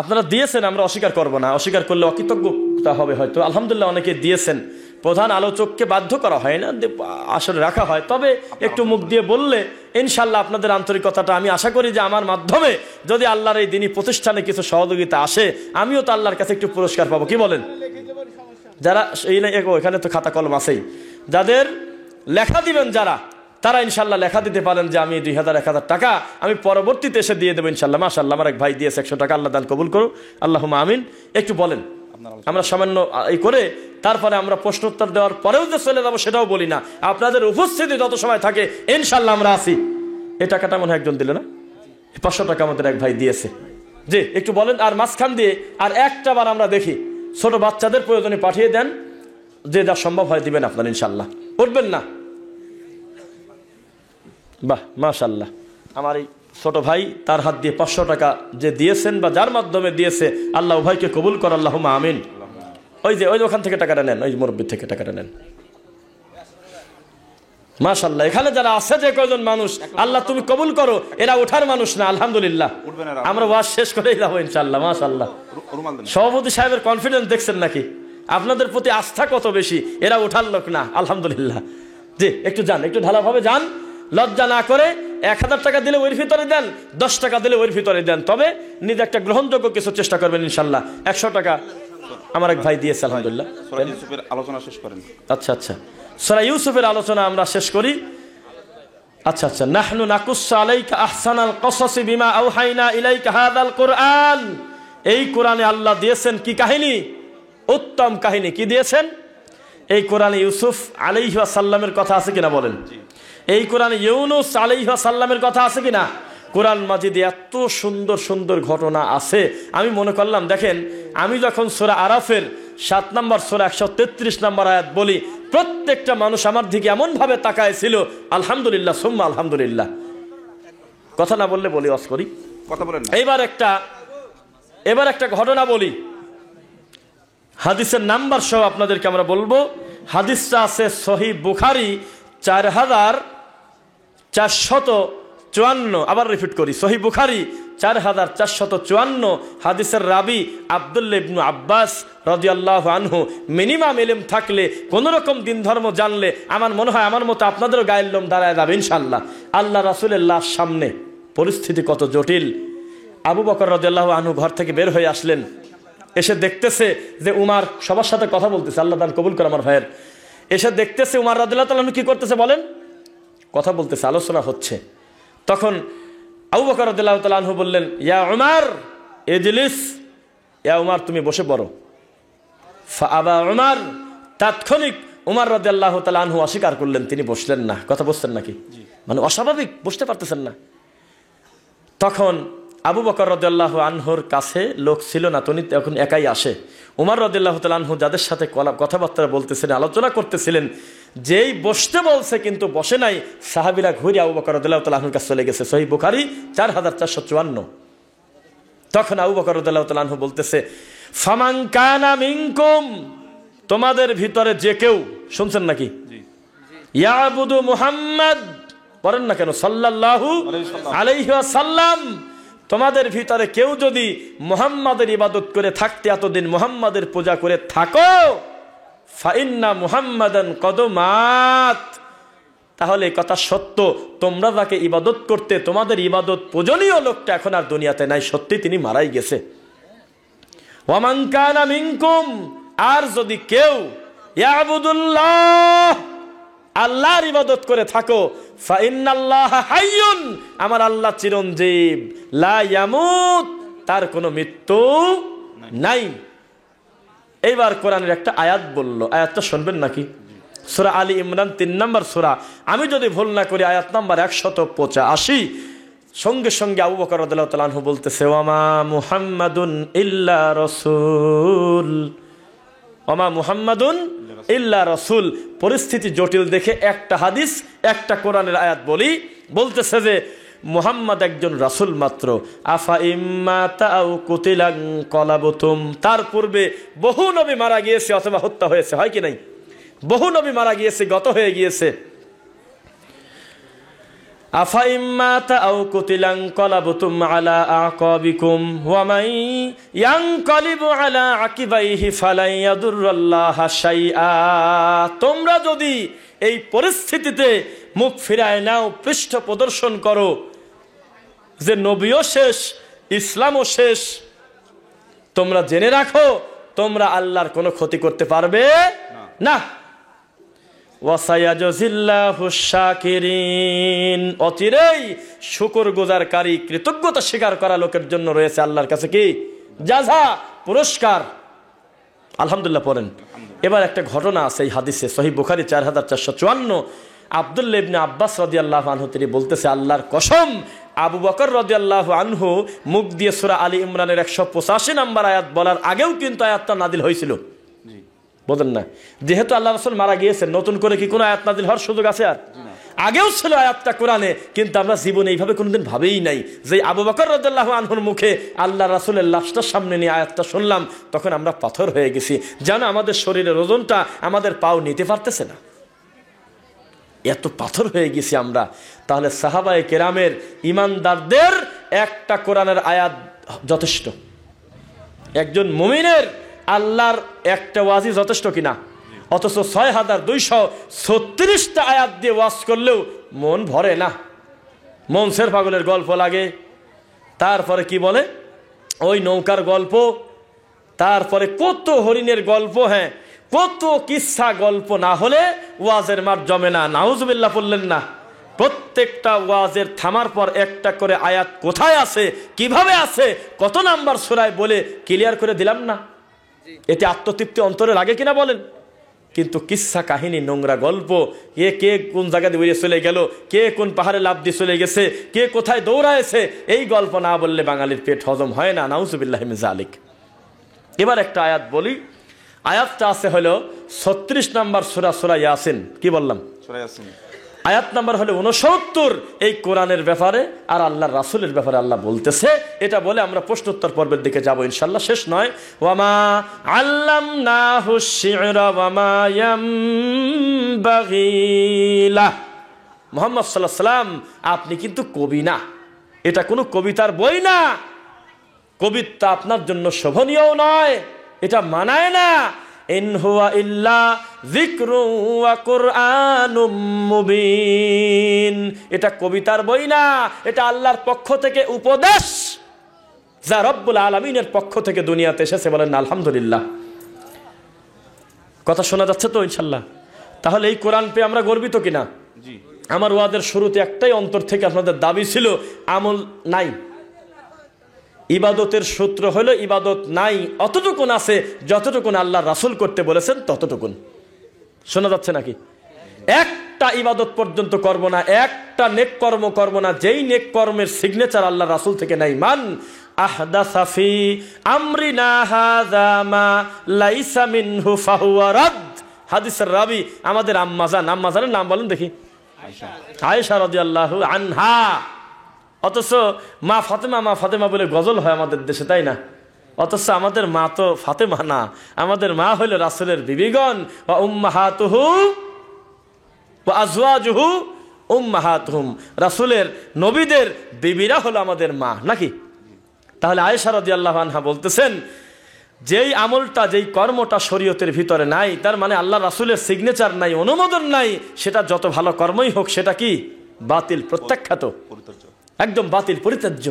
আপনারা দিয়েছেন, আমরা অস্বীকার করব না, অস্বীকার করলে অকৃতজ্ঞতা হবে হয়তো। আলহামদুলিল্লাহ অনেকে দিয়েছেন, প্রধান আলোচককে বাধ্য করা হয় না, আসলে রাখা হয়, তবে একটু মুখ দিয়ে বললে ইনশাল্লাহ আপনাদের আন্তরিকতাটা আমি আশা করি যে আমার মাধ্যমে যদি আল্লাহর এই দিনী প্রতিষ্ঠানে কিছু সহযোগিতা আসে, আমিও তো আল্লাহর কাছে একটু পুরস্কার পাবো, কি বলেন? যারা এখানে তো খাতা কলম আছেই, যাদের লেখা দিবেন যারা, তারা ইনশাল্লাহ লেখা দিতে পারেন যে আমি 2000 1000 টাকা আমি পরবর্তীতে এসে দিয়ে দেবো ইনশাল্লাহ। মাশাআল্লাহ, আমার এক ভাই দিয়েছে 100 টাকা, আল্লাহ দান কবুল করো, আল্লাহুম্মা আমিন। একটু বলেন, আমরা সামান্য এই করে তারপরে আমরা প্রশ্নোত্তর দেওয়ার পরেও যে চলে যাবো সেটাও বলি না, আপনাদের উপস্থিতি যত সময় থাকে ইনশাল্লাহ আমরা আসি। এই টাকাটা মনে হয় একজন দিলে না, 500 টাকা আমাদের এক ভাই দিয়েছে। জি একটু বলেন, আর মাঝখান দিয়ে আর একটা বার আমরা দেখি, ছোট বাচ্চাদের প্রয়োজনে পাঠিয়ে দেন, যে যা সম্ভব হয় দিবেন আপনার ইনশাল্লাহ, উঠবেন না। বাহ মাশাআল্লাহ, আমার এই ছোট ভাই তার হাত দিয়ে 500 টাকা যে দিয়েছেন বা যার মাধ্যমে দিয়েছে, আল্লাহ ভাইকে কবুল কর, আল্লাহুম্মা আমিন। ওই যে ওখান থেকে টাকাটা নেন, ওই মুরব্বি থেকে টাকাটা নেন। মাশাআল্লাহ, এখানে যারা আছে যে কয়জন মানুষ, আল্লাহ তুমি কবুল করো, এরা ওঠার মানুষ না, আলহামদুলিল্লাহ। আমরা ওয়াজ শেষ করেই যাবো ইনশাআল্লাহ। মাশাআল্লাহ, সভাপতি সাহেবের কনফিডেন্স দেখছেন নাকি? আপনাদের প্রতি আস্থা কত বেশি, এরা ওঠার লোক না, আলহামদুলিল্লাহ। জি একটু যান, একটু ঢালাভাবে যান, লজ্জা না করে। 1000 টাকা দিলে ওর ভিতরে দেন, 10 টাকা দিলে ওর ভিতরে দেন, তবে নিজে একটা গ্রহণযোগ্য কিছু চেষ্টা করবেন ইনশাল্লাহ। 100 টাকা আমার এক ভাই দিয়েছে, আলহামদুলিল্লাহ। সূরা ইউসুফের আলোচনা শেষ করেন। আচ্ছা আচ্ছা, সূরা ইউসুফের আলোচনা আমরা শেষ করি। আচ্ছা আচ্ছা, নাহনু নাকুসসু আলাইকা আহসানাল কসাসি বিমা আওহাইনা ইলাইকা হাযাল কুরআন। এই কোরআনে আল্লাহ দিয়েছেন কি কাহিনী? উত্তম কাহিনী। কি দিয়েছেন? এই কোরআনে ইউসুফ আলাইহিস সালামের কথা আছে কিনা বলেন? এই কোরআনে ইউনুস আলাইহিস সালামের কথা আছে কিনা? কোরআন মাজিদে এত সুন্দর সুন্দর ঘটনা আছে, আমি মনে করলাম, দেখেন আমি যখন সূরা আরাফের 7 নম্বর সূরা 133 নম্বর আয়াত বলি, প্রত্যেকটা মানুষ আমার দিকে এমন ভাবে তাকায় ছিল, আলহামদুলিল্লাহ সুম্মা আলহামদুলিল্লাহ। কথা না বললে বলি, ওয়াজ করি, কথা বলেন না। এবার একটা ঘটনা বলি, হাদিসের নাম্বার সহ আপনাদেরকে আমরা বলবো। হাদিসটা আছে সহিহ বুখারী 4454, আবার রিপিট করি, সহিহ বুখারী 4454, হাদিসের রাবি আব্দুল্লাহ ইবনে আব্বাস রাদিয়াল্লাহু আনহু। মিনিমাম ইলম থাকলে, কোন রকম দিন ধর্ম জানলে, আমার মনে হয় আমার মতো আপনাদেরও গায়ের লোম দাঁড়ায় যাবে ইনশাআল্লাহ। আল্লাহ রাসূলের সামনে পরিস্থিতি কত জটিল। আবু বকর রাদিয়াল্লাহু আনহু ঘর থেকে বের হয়ে আসলেন, এসে দেখতেছে যে উমার সবার সাথে কথা বলতেছে, আল্লাহ দান কবুল করে আমার ভাইয়ের। এসে দেখতেছে উমার রাদিয়াল্লাহু তাআলা কি করতেছে বলেন? কথা বলতেছে, আলোচনা হচ্ছে। তখন আবু বকর রাদিয়াল্লাহু তাআলা আনহু বললেন, ইয়া উমার ইজলিস, ইয়া উমার তুমি বসে পড়ো। ফাআবা উমার, তাৎক্ষণিক উমার রাদিয়াল্লাহু তাআলা আনহু অস্বীকার করলেন, তিনি বসলেন না। কথা বুঝছেন নাকি? মানে অস্বাভাবিক, বসতে পারতেছেন না। তখন আবু বকর রাদিয়াল্লাহু আনহুর কাছে লোক ছিল না, তিনি তখন একাই আসে। উমর রাদিয়াল্লাহু তাআলা আনহু যাদের সাথে কথাবার্তা বলতেছিলেন, আলোচনা করতেছিলেন, যেই বসতে বলছে কিন্তু বসে নাই, সাহাবীরা ঘুরে আবু বকর রাদিয়াল্লাহু তাআলা আনহুর কাছে চলে গেছে। সহিহ বুখারী 4454। তখন আবু বকর রাদিয়াল্লাহু তাআলা আনহু বলতেছে, ফামান কানা মিনকুম, তোমাদের ভিতরে যে কেউ, শুনছেন নাকি? ইয়াবুদু মুহাম্মদ, পড়েন না কেন? সাল্লাল্লাহু আলাইহি ওয়াসাল্লাম। তোমাদের ভিতরে কেউ যদি মুহাম্মাদের ইবাদত করে থাকতে, এতদিন মুহাম্মাদের পূজা করে থাকো, ফাইন্না মুহাম্মাদান কদ মাত, তাহলে কথা সত্য, তোমরা যাকে ইবাদত করতে, তোমাদের ইবাদত পূজনীয় লোকটা এখন আর দুনিয়াতে নাই, সত্যি তিনি মারাই গেছে। ওয়ামান কানা মিনকুম, আর যদি কেউ ইয়াবুদুল্লাহ, আল্লাহর ইবাদত করে থাকো, ফাইন্নাল্লাহা হাইয়ুন, আমার আল্লাহ চিরঞ্জীব, লা ইয়ামুত, তার কোনো মৃত্যু নাই। এইবার কোরআনের একটা আয়াত বললো, আয়াতটা শুনবেন নাকি? সূরা আলী ইমরান 3 নম্বর সূরা, আমি যদি ভুল না করি আয়াত নাম্বার 185। সঙ্গে সঙ্গে আবু বকর রাদিয়াল্লাহু তাআলা আনহু বলতেছে, ওয়ামা মুহাম্মাদুন ইল্লা রাসূল, ওয়ামা মুহাম্মাদুন ইল্লা রাসূল। পরিস্থিতি জটিল দেখে একটা হাদিস, একটা কোরআনের আয়াত বলতেছে যে মুহাম্মদ একজন রাসূল মাত্র। আফা ইম্মাতা আও কুতিলান কলাবতুম, তার পূর্বে বহু নবী মারা গিয়েছে অথবা হত্যা হয়েছে, হয় কি নাই? বহু নবী মারা গিয়েছে, গত হয়ে গিয়েছে। আফা ইম্মাতা আও কুতিলান কলাবতুম আলা আকাবিকুম ওয়া মান ইয়ানকালিবু আলা আকিবাইহি ফালান ইয়াদুররাল্লাহা শাইআ। তোমরা যদি এই পরিস্থিতিতে মুখ ফিরায় নাও, পৃষ্ঠ প্রদর্শন করো যে নবীও শেষ, ইসলামও শেষ, তোমরা জেনে রাখো তোমরা আল্লাহর কোনো ক্ষতি করতে পারবে না। ওয়াসায়াজজিল্লাহু শাকিরিন, অচিরেই শুকরগুজারকারী, কৃতজ্ঞতা স্বীকার করা লোকের জন্য রয়েছে আল্লাহর কাছে কি জাযা, পুরস্কার। আলহামদুলিল্লাহ পড়েন। এবার একটা ঘটনা আছে এই হাদিসে, সহিহ বুখারী 4454। আব্দুল্লাহ ইবনে আব্বাস রাদিয়াল্লাহু আনহু তিনি বলতেছে, আল্লাহর কসম, আবু বকর রাদিয়াল্লাহু আনহু মুখ দিয়ে সূরা আলী ইমরানের 185 নম্বর আয়াত বলার আগেও কিন্তু আয়াতটা নাজিল হয়েছিল। বলেন না, যেহেতু আল্লাহ রাসূল মারা গিয়েছেন, নতুন করে কি কোনো আয়াত নাজিল হওয়ার সুযোগ আছে? আর আগেও ছিল আয়াতটা কোরআনে, কিন্তু আমরা জীবনে এইভাবে কোনোদিন ভাবেই নাই যে আবু বকর রাদিয়াল্লাহু আনহুর মুখে আল্লাহ রাসূলের লাশটার সামনে নিয়ে আয়াতটা শুনলাম, তখন আমরা পাথর হয়ে গেছি, যেন আমাদের শরীরের ওজনটা আমাদের পাও নিতে পারতেছে না, এত পাথর হয়ে গেছি আমরা। তাহলে সাহাবায়ে কেরামের, ইমানদারদের একটা কোরআনের আয়াত যথেষ্ট। একজন মুমিনের আল্লাহর একটা ওয়াজি যথেষ্ট কিনা? অথচ 6236টা আয়াত দিয়ে ওয়াজ করলেও মন ভরে না, মন সের পাগলের গল্প লাগে। তারপরে কি বলে ওই নৌকার গল্প, তারপরে কত হরিণের গল্প, হ্যাঁ কত কিসসা গল্প না হলে ওয়াজের মাঠ জমে না। নাউজুবিল্লাহ বললেন না? প্রত্যেকটা ওয়াজের থামার পর একটা করে আয়াত কোথায় আছে, কিভাবে আছে, কত নাম্বার সূরায় বলে ক্লিয়ার করে দিলাম না? এতে আত্মতৃপ্তি অন্তরে লাগে কিনা বলেন? কিন্তু কিসসা কাহিনী, নোংরা গল্প, কে কোন জায়গা দিয়ে বেরিয়ে চলে গেল, কে কোন পাহাড়ে লাফ দিয়ে চলে গেছে, কে কোথায় দৌড়ায়ছে, এই গল্প না বললে বাঙালির পেট হজম হয় না। নাউজুবিল্লাহি মিন যালিক। এবার একটা আয়াত বলি, আয়াতটা আছে হলো 36 নম্বর সূরা, সূরা ইয়াসিন। কি বললাম? সূরা ইয়াসিন। আয়াত নাম্বার হলো 69। এই কোরআনের ব্যাপারে আর আল্লাহর রাসূলের ব্যাপারে আল্লাহ বলতেছে। এটা বলে আমরা প্রশ্নোত্তর পর্বের দিকে যাব ইনশাআল্লাহ, শেষ নয়। ওয়ামা আল্লামনাহু শি'রা ওয়ামা ইয়ামবাগি লাহ। মুহাম্মদ সাল্লাল্লাহু আলাইহি ওয়াসাল্লাম, আপনি কিন্তু কবি না, এটা কোনো কবিতার বই না, কবিতা আপনার জন্য শোভনীয় নয়, এটা মানায় না। ইন হুয়া ইল্লা যিকরুন ওয়া কুরআনুম মুবিন, এটা কবিতার বই না, এটা আল্লাহর পক্ষ থেকে উপদেশ, যা রব্বুল আলামিনের পক্ষ থেকে দুনিয়াতে এসেছে। বলেন না আলহামদুলিল্লাহ? কথা শোনা যাচ্ছে তো ইনশাআল্লাহ? তাহলে এই কোরআন পেয়ে আমরা গর্বিত কিনা? জি। আমার ওয়াদের শুরুতে একটাই অন্তর থেকে আপনাদের দাবি ছিল, আমল নাই। ইবাদতের সূত্র হলো ইবাদত নাই, অতটুকুন আছে যতটুকুন আল্লাহ রাসূল করতে বলেছেন ততটুকুন। শোনা যাচ্ছে নাকি? একটা ইবাদত পর্যন্ত করব না, একটা নেক কর্ম করব না যেই নেক কর্মের সিগনেচার আল্লাহ রাসূল থেকে নাই। মান আহদাসা ফি আমরিনা হাযা মা লাইসা মিনহু ফাহুয়া রাদ। হাদিসের রাবি আমাদের আম্মাজান। আম্মাজানের নাম বলেন দেখি। আয়েশা রাদিয়াল্লাহু আনহা। অথচ মা ফাতেমা বলে গজল হয় আমাদের দেশে, তাই না? অথচ আমাদের মা তো ফাতেমা না, আমাদের মা হলো রাসূলের বিবিগণ। ওয়া উম্মাহাতুহু ওয়া আজওয়াজুহু উম্মাহাতুহুম, রাসূলের নবীদের বিবিরা হলো আমাদের মা, নাকি? তাহলে আয়েশা রাদিয়াল্লাহু আনহা বলতেছেন, যেই আমলটা, যেই কর্মটা শরীয়তের ভিতরে নাই, তার মানে আল্লাহ রাসূলের সিগনেচার নাই, অনুমোদন নাই, সেটা যত ভালো কর্মই হোক সেটা কি? বাতিল, প্রত্যাখ্যাত, একদম বাতিল, পরিত্যাজ্য।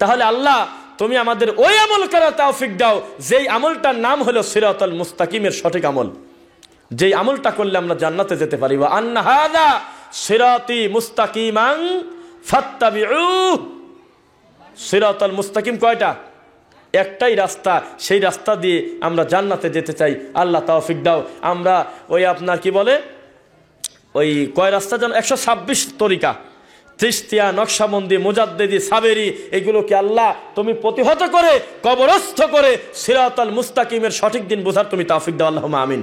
তাহলে আল্লাহ তুমি আমাদের ওই আমল করার তৌফিক দাও যেই আমলটার নাম হলো সিরাতাল মুস্তাকিমের সঠিক আমল, যেই আমলটা করলে আমরা জান্নাতে যেতে পারি। ওয়া আন্না হাযা সিরাতি মুস্তাকিমান ফাত্তাবিউহু। সিরাতাল মুস্তাকিম কয়টা? একটাই রাস্তা, সেই রাস্তা দিয়ে আমরা জান্নাতে যেতে চাই। আল্লাহ তৌফিক দাও। আমরা ওই আপনার কি বলে ওই কয় রাস্তা যেন 126 তরিকা, চিশতিয়া, নকশবন্দি, মুজাদ্দিদি, সাবেরি, এগুলোকে আল্লাহ তুমি প্রতিহত করে কবরস্থ করে সিরাতাল মুস্তাকিমের সঠিক দিন বোঝার তুমি তৌফিক দাও, আল্লাহুম্মা আমিন।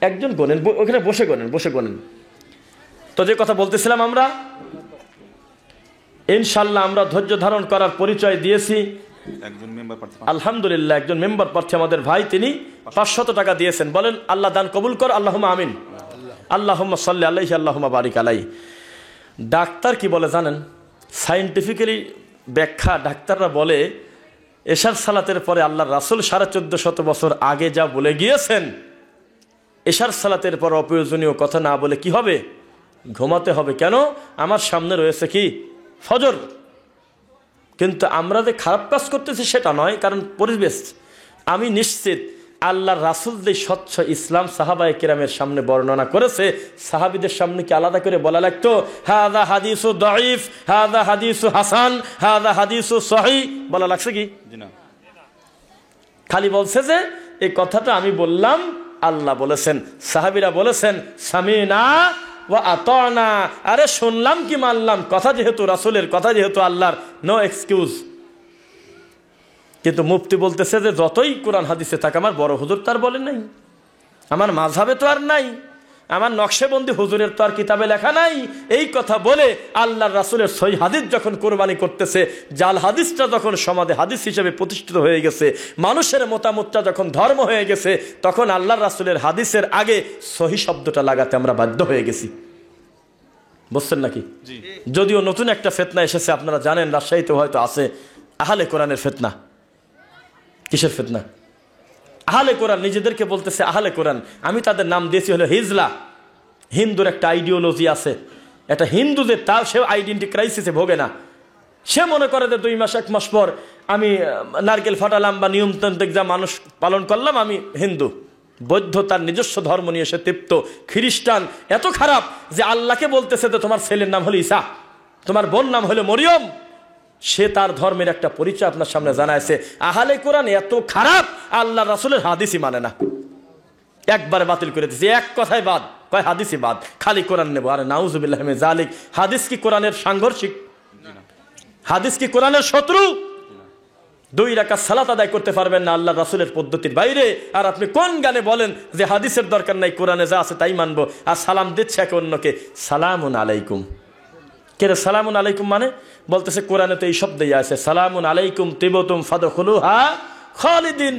একজন গোনেন, ওখানে বসে গোনেন। তো যে কথা বলতেছিলাম, আমরা ইনশাল্লাহ আমরা ধৈর্য ধারণ করার পরিচয় দিয়েছি। আলহামদুলিল্লাহ, একজন মেম্বার প্রার্থী আমাদের ভাই, তিনি 500 টাকা দিয়েছেন। বলেন আল্লাহ দান কবুল কর, আল্লাহুম্মা আমিন। আল্লাহুম্মা সাল্লি আলাইহি, আল্লাহুম্মা বারিক আলাইহি। ডাক্তার কি বলে জানেন? সায়েন্টিফিক্যালি ব্যাখ্যা, ডাক্তাররা বলে এশার সালাতের পরে আল্লাহর রাসূল 1450 বছর আগে যা বলে গিয়েছেন, এশার সালাতের পর অপ্রয়োজনীয় কথা না বলে কি হবে? ঘুমাতে হবে। কেন? আমার সামনে রয়েছে কি? ফজর। কিন্তু আমরা যে খারাপ কাজ করতেছি সেটা নয়, কারণ পরিবেশ। আমি নিশ্চিত আল্লাহর রাসূল যে স্বচ্ছ ইসলাম সাহাবায়ে কেরামের সামনে বর্ণনা করেছে, সাহাবীদের সামনে কি আলাদা করে বলা লাগতো হাযা হাদিসু দাঈফ, হাযা হাদিসু হাসান, হাযা হাদিসু সহিহ? বলা লাগছে কি? খালি বলছে যে এই কথাটা আমি বললাম, আল্লাহ বলেছেন, সাহাবীরা বলেছেন সামিনা ওয়া আতানা। আরে শুনলাম কি মানলাম, কথা যেহেতু রাসূলের, কথা যেহেতু আল্লাহর, নো এক্সকিউজ। কিন্তু মুফতি বলতেছে যে যতই কোরআন হাদিসে থাকে, আমার বড় হুজুর তার বলেন নাই, আমার মাযহাবে তো আর নাই, আমার নকশেবন্দি হুজুরের তো আর কিতাবে লেখা নাই। এই কথা বলে আল্লাহর রাসূলের সহিহ হাদিস যখন কোরবানি করতেছে, জাল হাদিসটা যখন সমাজে হাদিস হিসেবে প্রতিষ্ঠিত হয়ে গেছে, মানুষের মতামতটা যখন ধর্ম হয়ে গেছে, তখন আল্লাহর রাসূলের হাদিসের আগে সহিহ শব্দটা লাগাতে আমরা বাধ্য হয়ে গেছি। বুঝছেন নাকি? যদিও নতুন একটা ফিতনা এসেছে, আপনারা জানেন, রাজশাহীতে হয়তো আছে, আহলে কোরআনের ফিতনা। কিসের ফিতনা? আহলে কোরআন নিজেদেরকে বলতেছে আহলে কোরআন। আমি তাদের নাম দিয়েছি হলো হিজলা। হিন্দুর একটা আইডিওলজি আছে, এটা হিন্দু যে তাও সে আইডেন্টি ক্রাইসিসে ভোগে না। সে মনে করে যে 2 মাস 1 মাস পর আমি নারকেল ফাটালাম বা নিয়মতান্ত্রিক যা মানুষ পালন করলাম, আমি হিন্দু। বৌদ্ধ তার নিজস্ব ধর্ম নিয়ে সে তৃপ্ত। খ্রিস্টান এত খারাপ যে আল্লাহকে বলতেছে যে তোমার ছেলের নাম হলো ঈসা, তোমার বোন নাম হলো মরিয়ম। সে তার ধর্মের একটা পরিচয় আপনার সামনে জানাইছে। আহলে কোরআন এত খারাপ, আল্লাহ রাসূলের হাদিসই মানে না, একবারে বাতিল করে দিয়েছে, এক কথায় বাদ, কয় হাদিসই বাদ, খালি কোরআন নেব। আরে নাউজুবিল্লাহি মিন যালিক। হাদিস কি কোরআনের সাংঘর্ষিক? হাদিস কি কোরআনের শত্রু? 2 রাকাত সালাত আদায় করতে পারবেন না আল্লাহ রাসূলের পদ্ধতির বাইরে, আর আপনি কোন গানে বলেন যে হাদিসের দরকার নাই, কোরআনে যা আছে তাই মানবো, আর সালাম দিচ্ছে একে অন্যকে, সালামুন আলাইকুম। কেরে সালামুন আলাইকুম মানে? বলতেছে কোরআনে তো এই শব্দই আছে, সালামুন আলাইকুম তিবতুম ফাদখুলুহা খালিদিন।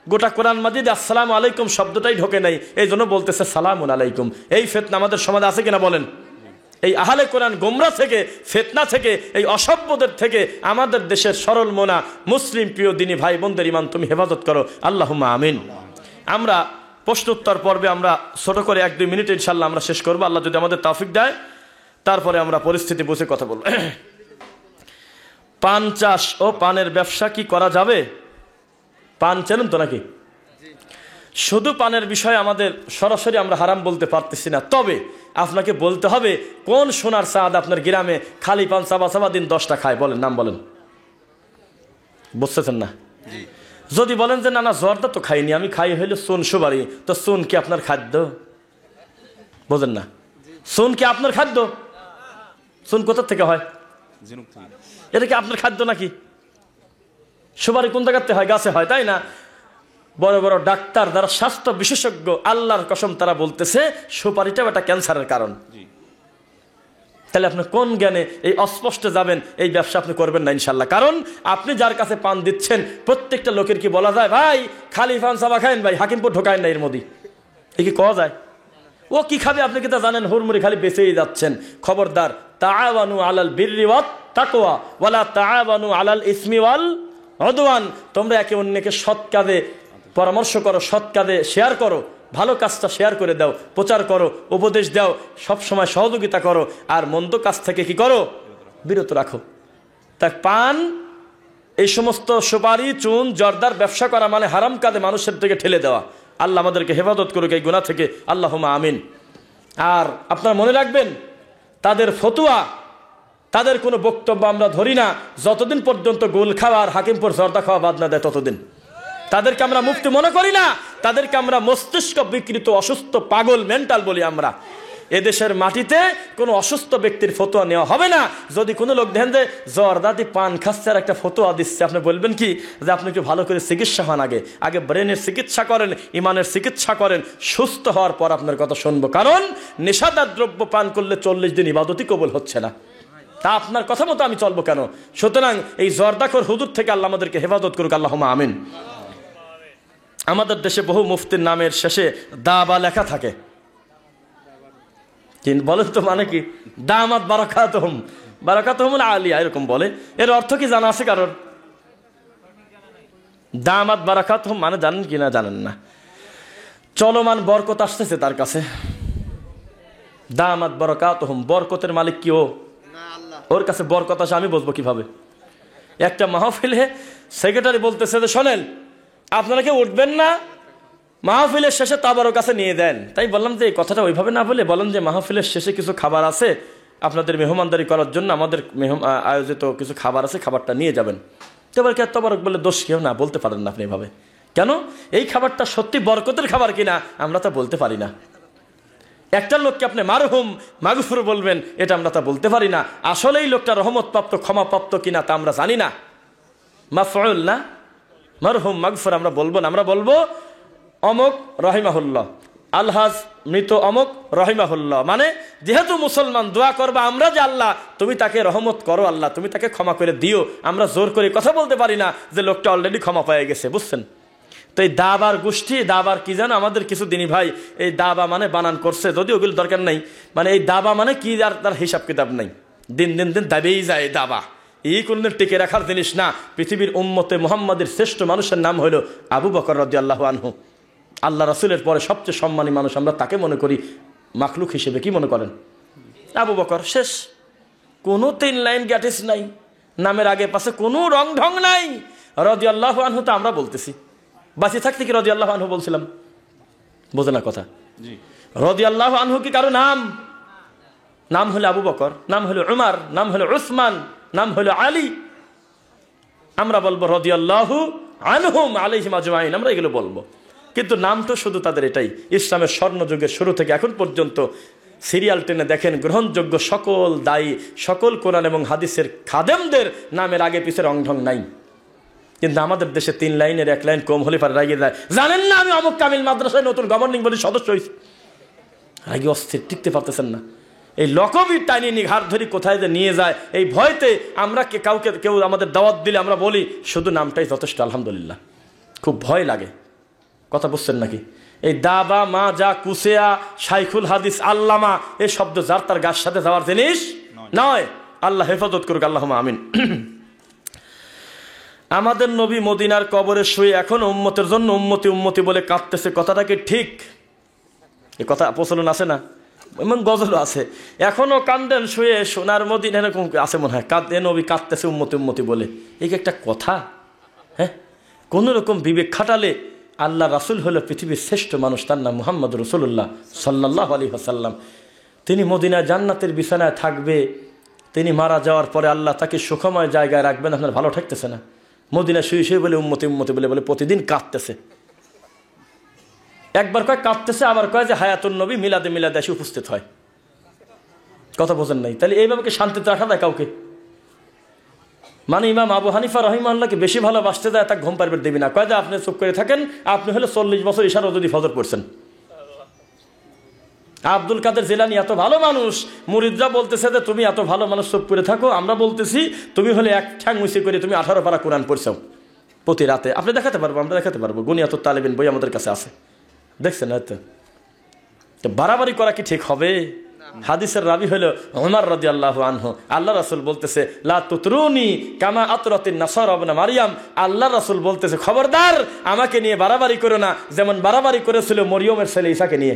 গোটা কোরআন মাজিদে আসসালামু আলাইকুম শব্দটাই ঢোকে নাই, এই জন্য বলতেছে সালামুন আলাইকুম। এই ফিতনা আমাদের সমাজে আছে কিনা বলেন? এই আহলে কোরআন গোমরা থেকে, ফিতনা থেকে, এই অসভ্যদের থেকে আমাদের দেশের সরল মনা মুসলিম প্রিয় দিনী ভাই বোনদের ইমান তুমি হেফাজত করো, আল্লাহুম্মা আমিন। আমরা প্রশ্নোত্তর পর্বে আমরা ছোট করে 1-2 মিনিট ইনশাল্লাহ আমরা শেষ করবো, আল্লাহ যদি আমাদের তৌফিক দেয়। তারপরে আমরা পরিস্থিতি বুঝে কথা বলবো। পান চাষ ও পানের ব্যবসা কি করা যাবে? পান চেনেন তো নাকি? শুধু পানের বিষয়ে আমাদের সরাসরি আমরা হারাম বলতে পারতেছি না, তবে আপনাকে বলতে হবে কোন সোনার চাঁদ আপনার গ্রামে খালি পান চাবা দিন 10টা খায়, বলেন নাম বলেন। বুঝতেছেন না? যদি বলেন যে না না জর্দা তো খাইনি, আমি খাই হইলে চুন সুবারি, তো চুন কি আপনার খাদ্য? বোঝেন না? চুন কি আপনার খাদ্য? চুন কোথা থেকে হয়? এটা কি আপনার খাদ্য নাকি? সুপারি কোন জায়গাতে হয়? গাছে হয়, তাই না? বড় বড় ডাক্তার যারা স্বাস্থ্য বিশেষজ্ঞ, আল্লাহর কসম তারা বলতেছে সুপারিটাও একটা ক্যান্সারের কারণ। তাহলে আপনি কোন জ্ঞানে এই অস্পষ্ট যাবেন? এই ব্যবসা আপনি করবেন না ইনশাল্লাহ। কারণ আপনি যার কাছে পান দিচ্ছেন, প্রত্যেকটা লোকের কি বলা যায় ভাই খালি পান চাবা খায়েন ভাই, হাকিমপুর ঢোকায় না এর মধ্যে? এ কি কওয়া যায়? ও কি খাবে আপনি কি তা জানেন? হুড়মুড়ি খালি বেঁচেই যাচ্ছেন। খবরদার, তাআওয়ানু আলাল বিররি ওয়াত তাকওয়া ওয়ালা তাআওয়ানু আলাল ইসমি ওয়াল উদওয়ান। তোমরা একে অন্যকে সৎ কাজে পরামর্শ করো, সৎ কাজে শেয়ার করো, ভালো কাজটা শেয়ার করে দাও, প্রচার করো, উপদেশ দাও, সব সময় সহযোগিতা করো, আর মন্দ কাজ থেকে কি করো? বিরত রাখো। তা পান, এই সমস্ত সুপারি, চুন, জর্দার ব্যবসা করা মানে হারাম কাজে মানুষের থেকে ঠেলে দেওয়া। আল্লাহ আমাদেরকে হেফাজত করুক এই গুনাহ থেকে, আল্লাহুম্মা আমিন। আর আপনারা মনে রাখবেন, তাদের ফতুয়া, তাদের কোনো বক্তব্য আমরা ধরি না যতদিন পর্যন্ত গোল খাওয়া আর হাকিমপুর জর্দা খাওয়া বাদ না দেয় ততদিন। তাদেরকে আমরা মুফতি মনে করি না, তাদেরকে আমরা মস্তিষ্ক বিকৃত, অসুস্থ, পাগল, মেন্টাল বলি আমরা। এদেশের মাটিতে কোনো অসুস্থ ব্যক্তির ফতোয়া নেওয়া হবে না। যদি কোনো লোক দেখেন যে জর্দাদি পান খাচ্ছে আর একটা ফতোয়া দিচ্ছে, আপনি বলবেন কি যে আপনি একটু ভালো করে চিকিৎসা হন, আগে ব্রেনের চিকিৎসা করেন, ইমানের চিকিৎসা করেন, সুস্থ হওয়ার পর আপনার কথা শুনবো। কারণ নেশাদার দ্রব্য পান করলে 40 দিন ইবাদতই কবুল হচ্ছে না, তা আপনার কথা মতো আমি চলবো কেন? সুতরাং এই জর্দাখোর হুজুর থেকে আল্লাহ আমাদেরকে হেফাজত করুক, আল্লাহুম্মা আমিন। আমাদের দেশে বহু মুফতির নামের শেষে দাবা লেখা থাকে, বলেন তো মানে কি? দামাত বারাকাতুহুম, বারাকাতুহুমুল আলিয়া এরকম বলে। এর অর্থ কি জানা আছে কারণ? দামাত বারাকাতুহুম মানে জানেন কি না জানেন না? চলমান বরকত আসতেছে তার কাছে। দামাত বারাকাতুহুম, বরকতের মালিক কি? ওর কাছে বরকত আসে, আমি বুঝবো কিভাবে? একটা মাহফিলে সেক্রেটারি বলতেছে যে শোনেন, আপনারা কেউ উঠবেন না, মাহফিলের শেষে তাবারও কাছে নিয়ে দেন। তাই বললাম যে এই কথাটা ওইভাবে না বলে বলেন যে মাহফিলের শেষে কিছু খাবার আছে, আপনাদের মেহমানদারি করার জন্য আমাদের আয়োজিত কিছু খাবার আছে, খাবারটা নিয়ে যাবেন। এবার কে তবারক বলে দোষ কেউ না, বলতে পারেন না আপনি এভাবে। কেন? এই খাবারটা সত্যি বরকতের খাবার কিনা আমরা তা বলতে পারি না। একটা লোককে আপনি মারহুম মাগফুর বলবেন, এটা আমরা তা বলতে পারি না। আসলে এই লোকটা রহমতপ্রাপ্ত ক্ষমাপ্রাপ্ত কিনা তা আমরা জানি না। মাফউল না, মারহুম মাগফুর আমরা বলবো না। আমরা বলবো অমুক রহিমাহুল্লাহ, আলহাজ মৃত অমুক রহিমাহুল্লাহ। মানে যেহেতু মুসলমান দোয়া করবা আমরা যে আল্লাহ তুমি তাকে রহমত করো, আল্লাহ তুমি তাকে ক্ষমা করে দিও। আমরা জোর করে কথা বলতে পারি না যে লোকটা অলরেডি ক্ষমা পেয়ে গেছে, বুঝছেন? তো এই দাবার গোষ্ঠী, দাবার কি জানো, আমাদের কিছু দিনই ভাই এই দাবা মানে বানান করছে, যদি ওগুলো দরকার নাই। মানে এই দাবা মানে কি, আর তার হিসাব কিতাব নাই, দিন দিন দিন দাবেই যায় দাবা। এই কোনদিন টিকে রাখার জিনিস না। পৃথিবীর উম্মতে মুহাম্মাদের শ্রেষ্ঠ মানুষের নাম হলো আবু বকর রাদিয়াল্লাহু আনহু। আল্লাহ রাসূলের পরে সবচেয়ে সম্মানী মানুষ, আমরা তাকে মনে করি মাখলুক হিসেবে। কি মনে করেন? আবু বকর শেষ, কোনো 3 লাইন গ্যাটিস নাই, নামের আগে পাশে কোনো রং ঢং নাই। রাদিয়াল্লাহু আনহু তো আমরা বলতেছি, বাঁচি থাকতে কি রাদিয়াল্লাহু আনহু বলছিলাম? বোঝে না কথা। রাদিয়াল্লাহু আনহু কি কারো নাম? নাম হলো আবু বকর, নাম হলো উমর, নাম হলো উসমান, নাম হলো আলী। আমরা বলবো রাদিয়াল্লাহু আনহুম আলাইহিম আজমাইন, আমরা এগুলো বলবো। কিন্তু নাম তো শুধু তাদের এটাই। ইসলামের স্বর্ণযুগের শুরু থেকে এখন পর্যন্ত সিরিয়াল টেনে দেখেন, গ্রহণযোগ্য সকল দায়ী, সকল কোরআন এবং হাদিসের খাদেমদের নামের আগে পিছে রং ঢং নাই। কিন্তু আমাদের দেশে 3 লাইনের 1 লাইন কম হলে পারে রাগিয়ে যায়, জানেন না আমি অমুক কামিল মাদ্রাসায় নতুন গভর্নিং বডির সদস্য হয়েছি। রাগি অস্থির, টিকতে পারতেছেন না। এই লকবি টানি নিঘাত ধরি কোথায় যে নিয়ে যায়, এই ভয়তে আমরা কেউ আমাদের দাওয়াত দিলে আমরা বলি শুধু নামটাই যথেষ্ট, আলহামদুলিল্লাহ। খুব ভয় লাগে, কথা বুঝছেন নাকি? এই দাবা মাজা কুসেয়া শাইখুল হাদিস আল্লামা এই শব্দ যার তার গাছ সাথে যাওয়ার জিনিস নয়। আল্লাহ হেফাজত করুক, আল্লাহুম্মা আমিন। আমাদের নবী মদিনার কবরে শুয়ে এখন উম্মতের জন্য উম্মতি উম্মতি বলে কাঁদতেছে, কথাটা কি ঠিক? এই কথা প্রচলন আছে না? এমন গজলও আছে, এখনো কান্দেন শুয়ে সোনার মদিনা, এরকম আছে মনে হয়, কাঁদে নবী কাঁদতেছে উম্মতি উম্মতি বলে। এই একটা কথা? হ্যাঁ, কোন রকম বিবেক খাটালে আল্লাহ রাসূল হলো পৃথিবীর শ্রেষ্ঠ মানুষ, তার নাম মুহাম্মদ রাসূলুল্লাহ সাল্লাল্লাহু আলাইহি ওয়াসাল্লাম। তিনি মদিনায় জান্নাতের বিছানায় থাকবে, তিনি মারা যাওয়ার পরে আল্লাহ তাকে সুখময় জায়গায় রাখবেন। আপনার ভালো ঠেকতেছে না? মদিনা শুয়ে শুয়ে বলে উম্মতি উম্মতি বলে বলে প্রতিদিন কাঁদতেছে। একবার কয় কাঁদতেছে, আবার কয় যে হায়াতুন নবী মিলাদে মিলাদে এসে উপস্থিত হয়। কথা বোঝেন নাই? তাহলে এইভাবে শান্তিতে রাখা যায় কাউকে? মানে ইমাম আবু হানিফা রাহিমাহুল্লাহকে বেশি ভালোবাসতে যায়, তাকে ঘুম পারবে দেবি না। কয় যে আপনি চুপ করে থাকেন, আপনি হলে 40 বছর ইশারা যদি ফজর পড়ছেন। আব্দুল কাদের জিলানী এত ভালো মানুষ, মুরিদরা বলতেছে যে তুমি এত ভালো মানুষ, চুপ করে থাকো। আমরা বলতেছি তুমি হলে এক ঠ্যাং মুছে করে তুমি 18 পারা কোরআন পড়ছাও প্রতি রাতে। আপনি দেখাতে পারবো, আমরা দেখাতে পারবো, গুনিয়াতুত তালিবিন বই আমাদের কাছে আছে, দেখছেন হয়তো। বাড়াবাড়ি করা কি ঠিক হবে? হাদিসের রাবি হলো উমর রাদিয়াল্লাহু আনহু। আল্লাহ রাসূল বলতেছে লা তুতরুনি কামা আতরাতিন নাসারা ইবনে মারইয়াম। আল্লাহ রাসূল বলতেছে খবরদার আমাকে নিয়ে বাড়াবাড়ি করো না, যেমন বাড়াবাড়ি করেছিল মরিয়মের ছেলে ঈসাকে নিয়ে।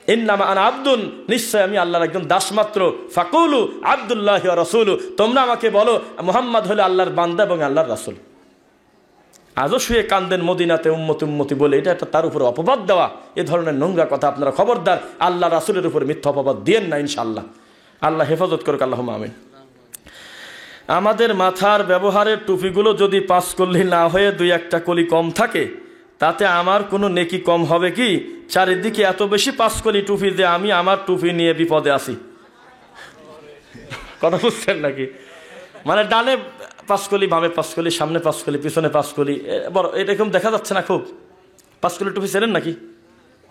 ইন্নামা আনা আব্দুন, নিশ্চয় আমি আল্লাহর একজন দাস মাত্র। ফাকুলু আব্দুল্লাহি ওয়া রাসূলু, তোমরা আমাকে বলো মুহাম্মদ হলো আল্লাহর বান্দা এবং আল্লাহর রাসূল। আজও শুয়ে কান্দেন মদিনাতে উম্মতি উম্মতি বলে, এটা একটা তার উপরে অপবাদ দেওয়া। এ ধরনের নোংরা কথা আপনারা খবরদার আল্লাহ রাসূলের উপর মিথ্যা অপবাদ দিয়েন না ইনশাআল্লাহ। আল্লাহ হেফাজত করুক, আল্লাহুম্মা আমিন। আমাদের মাথার ব্যবহারের টুপিগুলো যদি 5 কলি না হয়ে 2-1টা কলি কম থাকে, তাতে আমার কোনো নেকি কম হবে কি? চারিদিকে এত বেশি পাঁচকলি টুপি যে আমি আমার টুপি নিয়ে বিপদে আছি। কথা বুঝছেন নাকি? মানে ডানে পাঁচকলি, বামে পাঁচকলি, সামনে পাঁচকলি, পিছনে পাঁচকলি, বড় এরকম দেখা যাচ্ছে না খুব? পাঁচকলি টুপি চেনেন নাকি?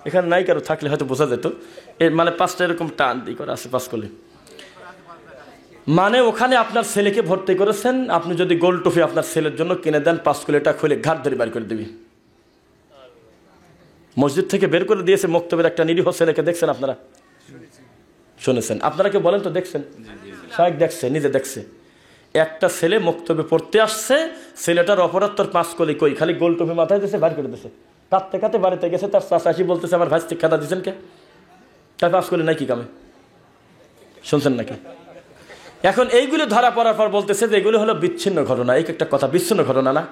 এখানে নাই, কারো থাকলে হয়তো বোঝা যেত। এর মানে পাঁচটা এরকম টান দিয়ে করা আছে পাঁচকলি। মানে ওখানে আপনার ছেলেকে ভর্তি করেছেন, আপনি যদি গোল টুপি আপনার ছেলের জন্য কিনে দেন, পাঁচকলিটা খুলে ঘাট ধরে বের করে দিবি। মসজিদ থেকে বের করে দিয়েছে মক্তবের একটা নিরীহ ছেলেকে, দেখছেন আপনারা? শুনেছেন? আপনারা কে বলেন তো দেখছেন? শায়েখ দেখছে, নিজে দেখছে। একটা ছেলে মক্তবে পড়তে আসছে, ছেলেটার অপরাধ তোর পাঁচকলি কই, খালি গোল টুপি মাথায় দিয়েছে, বের করে দিয়েছে। কাঁদতে কাঁদতে বাড়িতে গেছে, তার চাষাশি বলতেছে আমার ভাই খেদা দিচ্ছেন কে? তার পাঁচকলি নাই কি কামে? শুনছেন নাকি? এখন এইগুলো ধরা পড়ার পর বলতেছে যে এগুলো হলো বিচ্ছিন্ন ঘটনা। এই একটা কথা, বিচ্ছিন্ন ঘটনা না?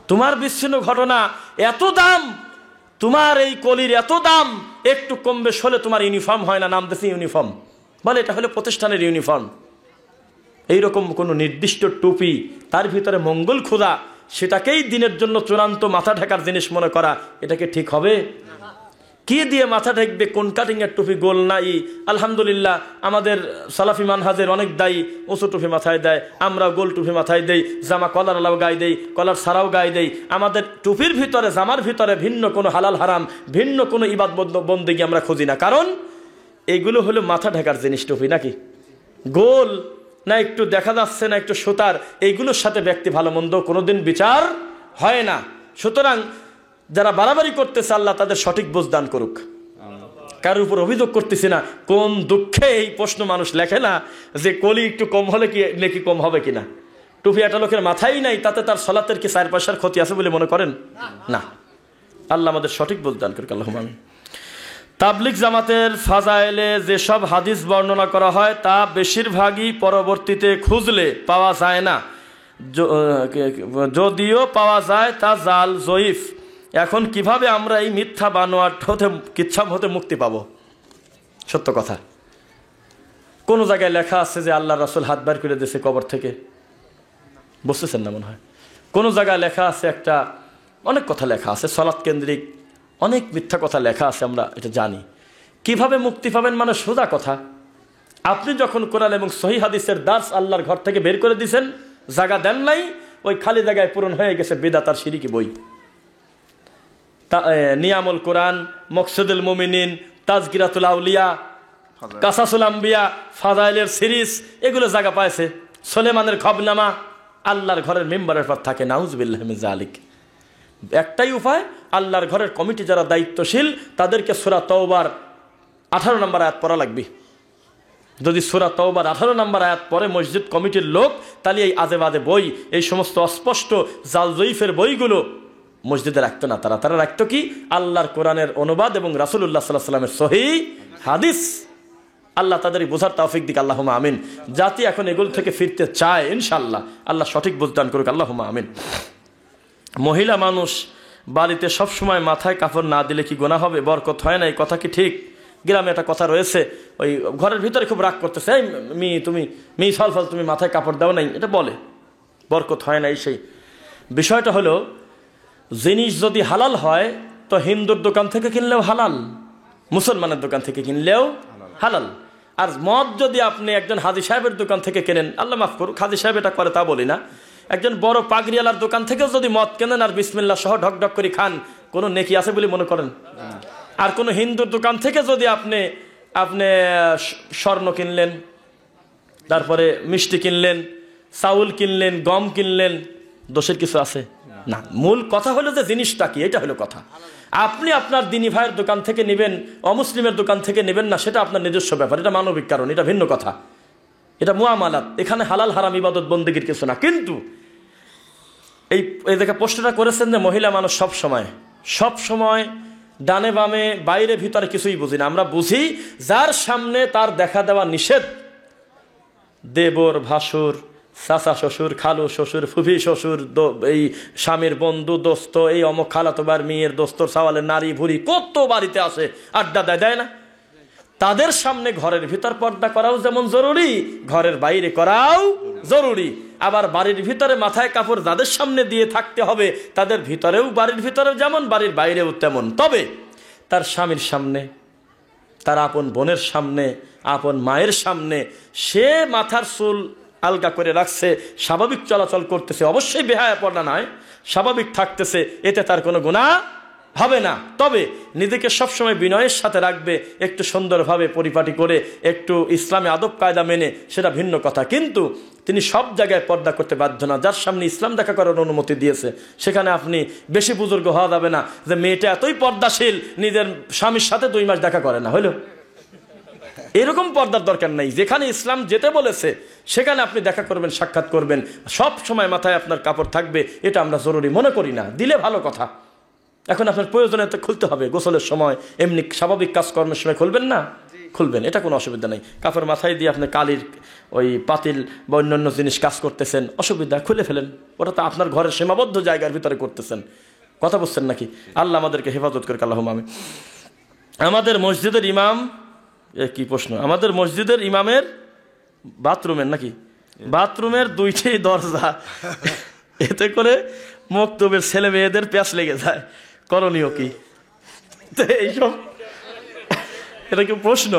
তোমার বিচ্ছিন্ন ঘটনা এত দাম, তোমার এই কলির এত দাম, একটু কম বেশ হলে তোমার ইউনিফর্ম হয় না, নাম দিয়েছে ইউনিফর্ম, বলে এটা হলো প্রতিষ্ঠানের ইউনিফর্ম। এইরকম কোনো নির্দিষ্ট টুপি, তার ভিতরে মঙ্গল খোদা, সেটাকেই দিনের জন্য চূড়ান্ত মাথা ঢাকার জিনিস মনে করা, এটাকে ঠিক হবে? কি দিয়ে মাথা ঢেকবে? কোন কাটিংয়ের টুপি? গোল নাই। আলহামদুলিল্লাহ আমাদের সালাফি মানহাজের অনেক দায়ী উঁচু টুপি মাথায় দেয়, আমরা গোল টুপি মাথায় দেই, জামা কলার আলাও গায়ে দেই, কলার ছাড়াও গায়ে দেই। আমাদের টুপির ভিতরে, জামার ভিতরে ভিন্ন কোনো হালাল হারাম, ভিন্ন কোনো ইবাদ বন্দেগী আমরা খুঁজি না, কারণ এইগুলো হলো মাথা ঢাকার জিনিস। টুপি নাকি গোল না একটু দেখা যাচ্ছে না একটু সুতার, এইগুলোর সাথে ব্যক্তি ভালো মন্দ কোনোদিন বিচার হয় না। সুতরাং যারা বাড়াবাড়ি করতেছে আল্লাহ তাদের সঠিক বোঝ দান করুক। কারোর উপর অভিযোগ করতেছি না, কোন দুঃখে এই প্রশ্ন মানুষ লেখে না যে কলি একটু কম হলে কি নেকি কম হবে কিনা? টুপি একটা লোকের মাথায় নাই, তাতে তার সালাতের কি 4 পয়সার ক্ষতি আছে বলে মনে করেন? না। আল্লাহ আমাদের সঠিক বোঝ দান করুক, আল্লাহুম্মা আমিন। তাবলিগ জামাতের ফাজাইলে যেসব হাদিস বর্ণনা করা হয় তা বেশিরভাগই পরবর্তীতে খুঁজলে পাওয়া যায় না, যদিও পাওয়া যায় তা জাল, জয়ীফ। এখন কিভাবে আমরা এই মিথ্যা বানোয়াট হতে, কিচ্ছাম হতে মুক্তি পাবো? সত্য কথা, কোন জায়গায় লেখা আছে যে আল্লাহ রাসূল হাত বের করে দিয়েছে কবর থেকে? বুঝতেছেন না মনে হয়? কোন জায়গায় লেখা আছে একটা, অনেক কথা লেখা আছে সালাত কেন্দ্রিক, অনেক মিথ্যা কথা লেখা আছে, আমরা এটা জানি। কিভাবে মুক্তি পাবেন? মানে সোজা কথা, আপনি যখন কোরআন এবং সহিহ হাদিসের দাস আল্লাহর ঘর থেকে বের করে দিয়েছেন, জায়গা দেন নাই, ওই খালি জায়গায় পূরণ হয়ে গেছে বিদআত আর শিরকি বই। নিয়ামুল কোরআন, মকসুদুল মুমিনিন, তাজকিরাতুল আউলিয়া, কাসাসুল আম্বিয়া, ফাজাইলের সিরিজ, এগুলো জায়গা পাইছে। সুলেমানের খবরনামা আল্লাহর ঘরের মেম্বারের পর থাকে, নাউজুবিল্লাহি মিন যালিক। একটাই উপায়, আল্লাহর ঘরের কমিটি যারা দায়িত্বশীল তাদেরকে সূরা তাওবার 18 নম্বর আয়াত পড়া লাগবে। যদি সূরা তাওবার 18 নম্বর আয়াত পড়ে মসজিদ কমিটির লোক, তাহলে এই আজে বাজে বই, এই সমস্ত অস্পষ্ট জাল জয়ীফের বইগুলো মসজিদে রাখতো না। তারা রাখতো কি? আল্লাহর কোরআনের অনুবাদ এবং রাসূলুল্লাহ সাল্লাল্লাহু আলাইহি ওয়াসাল্লামের সহিহ হাদিস। আল্লাহ তাদের বুঝার তৌফিক দিক, আল্লাহুম্মা আমিন। জাতি এখন এগুলো থেকে ফিরতে চায় ইনশাআল্লাহ, আল্লাহ সঠিক বুঝ দান করুক, আল্লাহুম্মা আমিন। মহিলা মানুষ বাড়িতে সবসময় মাথায় কাপড় না দিলে কি গুনাহ হবে? বরকত হয় না, এই কথা কি ঠিক? গ্রামে একটা কথা রয়েছে, ওই ঘরের ভিতরে খুব রাগ করতেছে, এই তুমি ফল তুমি মাথায় কাপড় দাও নাই, এটা বলে বরকত হয় না। এই সেই বিষয়টা হলো, জিনিস যদি হালাল হয় তো হিন্দুর দোকান থেকে কিনলেও হালাল, মুসলমানের দোকান থেকে কিনলেও হালাল। আর মদ যদি আপনি একজন হাজী সাহেবের দোকান থেকে কেনেন, আল্লাহ মাফ করুক, হাজী সাহেব এটা করে তা বলি না, একজন বড় পাগড়িওয়ালার দোকান থেকেও যদি মদ কেনেন আর বিসমিল্লাহ সহ ঢকঢক করে খান, কোনো নেকি আছে বলে মনে করেন? আর কোনো হিন্দুর দোকান থেকে যদি আপনি স্বর্ণ কিনলেন, তারপরে মিষ্টি কিনলেন, চাউল কিনলেন, গম কিনলেন, দোষের কিছু আছে না। মূল কথা হলো যে জিনিসটা কি, এটা হলো কথা। আপনি আপনার দিনী ভাইয়ের দোকান থেকে নেবেন, অমুসলিমের দোকান থেকে নেবেন না, সেটা আপনার নিজস্ব ব্যাপার, এটা মানবিক কারণ, এটা ভিন্ন কথা, এটা মুআমালাত। এখানে হালাল হারাম ইবাদত বন্দেগীর কিছু না। কিন্তু এই দেখে প্রশ্নটা করেছেন যে মহিলা মানুষ সব সময় ডানে বামে বাইরে ভিতরে কিছুই বুঝি না। আমরা বুঝি যার সামনে তার দেখা দেওয়া নিষেধ, দেবর, ভাসুর, চাচা শ্বশুর, খালু শ্বশুর, ফুফি শ্বশুর, এই স্বামীর বন্ধু, দোস্ত, এই অমুক খালাতোবার মেয়ের দোস্তর সাওয়ালের নারী ভুরি, কত বাড়িতে আসে, আড্ডা দেয় না? তাদের সামনে ঘরের ভিতর পর্দা করাও যেমন জরুরি, ঘরের বাইরে করাও জরুরি। আবার বাড়ির ভিতরে মাথায় কাপড় যাদের সামনে দিয়ে থাকতে হবে, তাদের ভিতরেও বাড়ির ভিতরেও যেমন বাড়ির বাইরেও তেমন। তবে তার স্বামীর সামনে, তার আপন বোনের সামনে, আপন মায়ের সামনে সে মাথার চুল আলগা করে রাখছে, স্বাভাবিক চলাচল করতেছে, অবশ্যই বেহায়া পর্দা নয়, স্বাভাবিক থাকতেছে, এতে তার কোনো গুনাহ হবে না। তবে নিজেকে সবসময় বিনয়ের সাথে রাখবে, একটু সুন্দরভাবে পরিপাটি করে, একটু ইসলামী আদব কায়দা মেনে, সেটা ভিন্ন কথা। কিন্তু তিনি সব জায়গায় পর্দা করতে বাধ্য না। যার সামনে ইসলাম দেখা করার অনুমতি দিয়েছে, সেখানে আপনি বেশি বুজুর্গ হওয়া যাবে না যে মেয়েটা এতই পর্দাশীল, নিজের স্বামীর সাথে 2 মাস দেখা করে না, হইল? এরকম পর্দার দরকার নেই। যেখানে ইসলাম যেতে বলেছে সেখানে আপনি দেখা করবেন, সাক্ষাৎ করবেন, সব সময় মাথায় আপনার কাপড় থাকবে, এটা আমরা জরুরি মনে করি না। দিলে ভালো কথা। এখন আপনার প্রয়োজনে তো খুলতে হবে, গোসলের সময়, এমনি স্বাভাবিক কাজকর্মের সময় খুলবেন না, খুলবেন, এটা কোনো অসুবিধা নেই। কাপড় মাথায় দিয়ে আপনি কালির ওই পাতিল বা অন্যান্য জিনিস কাজ করতেছেন, অসুবিধা, খুলে ফেলেন, ওটা তো আপনার ঘরের সীমাবদ্ধ জায়গার ভিতরে করতেছেন। কথা বুঝছেন নাকি? আল্লাহ আমাদেরকে হেফাজত করে, আল্লাহুম্মা আমিন। আমাদের মসজিদের ইমাম, কি প্রশ্ন, আমাদের মসজিদের ইমামের বাথরুমের নাকি, বাথরুমের 2টি দরজা, এতে করে মক্তবের ছেলে মেয়েদের প্যাঁচ লেগে যায়, করণীয় কি? এইসব, এটা কি প্রশ্ন?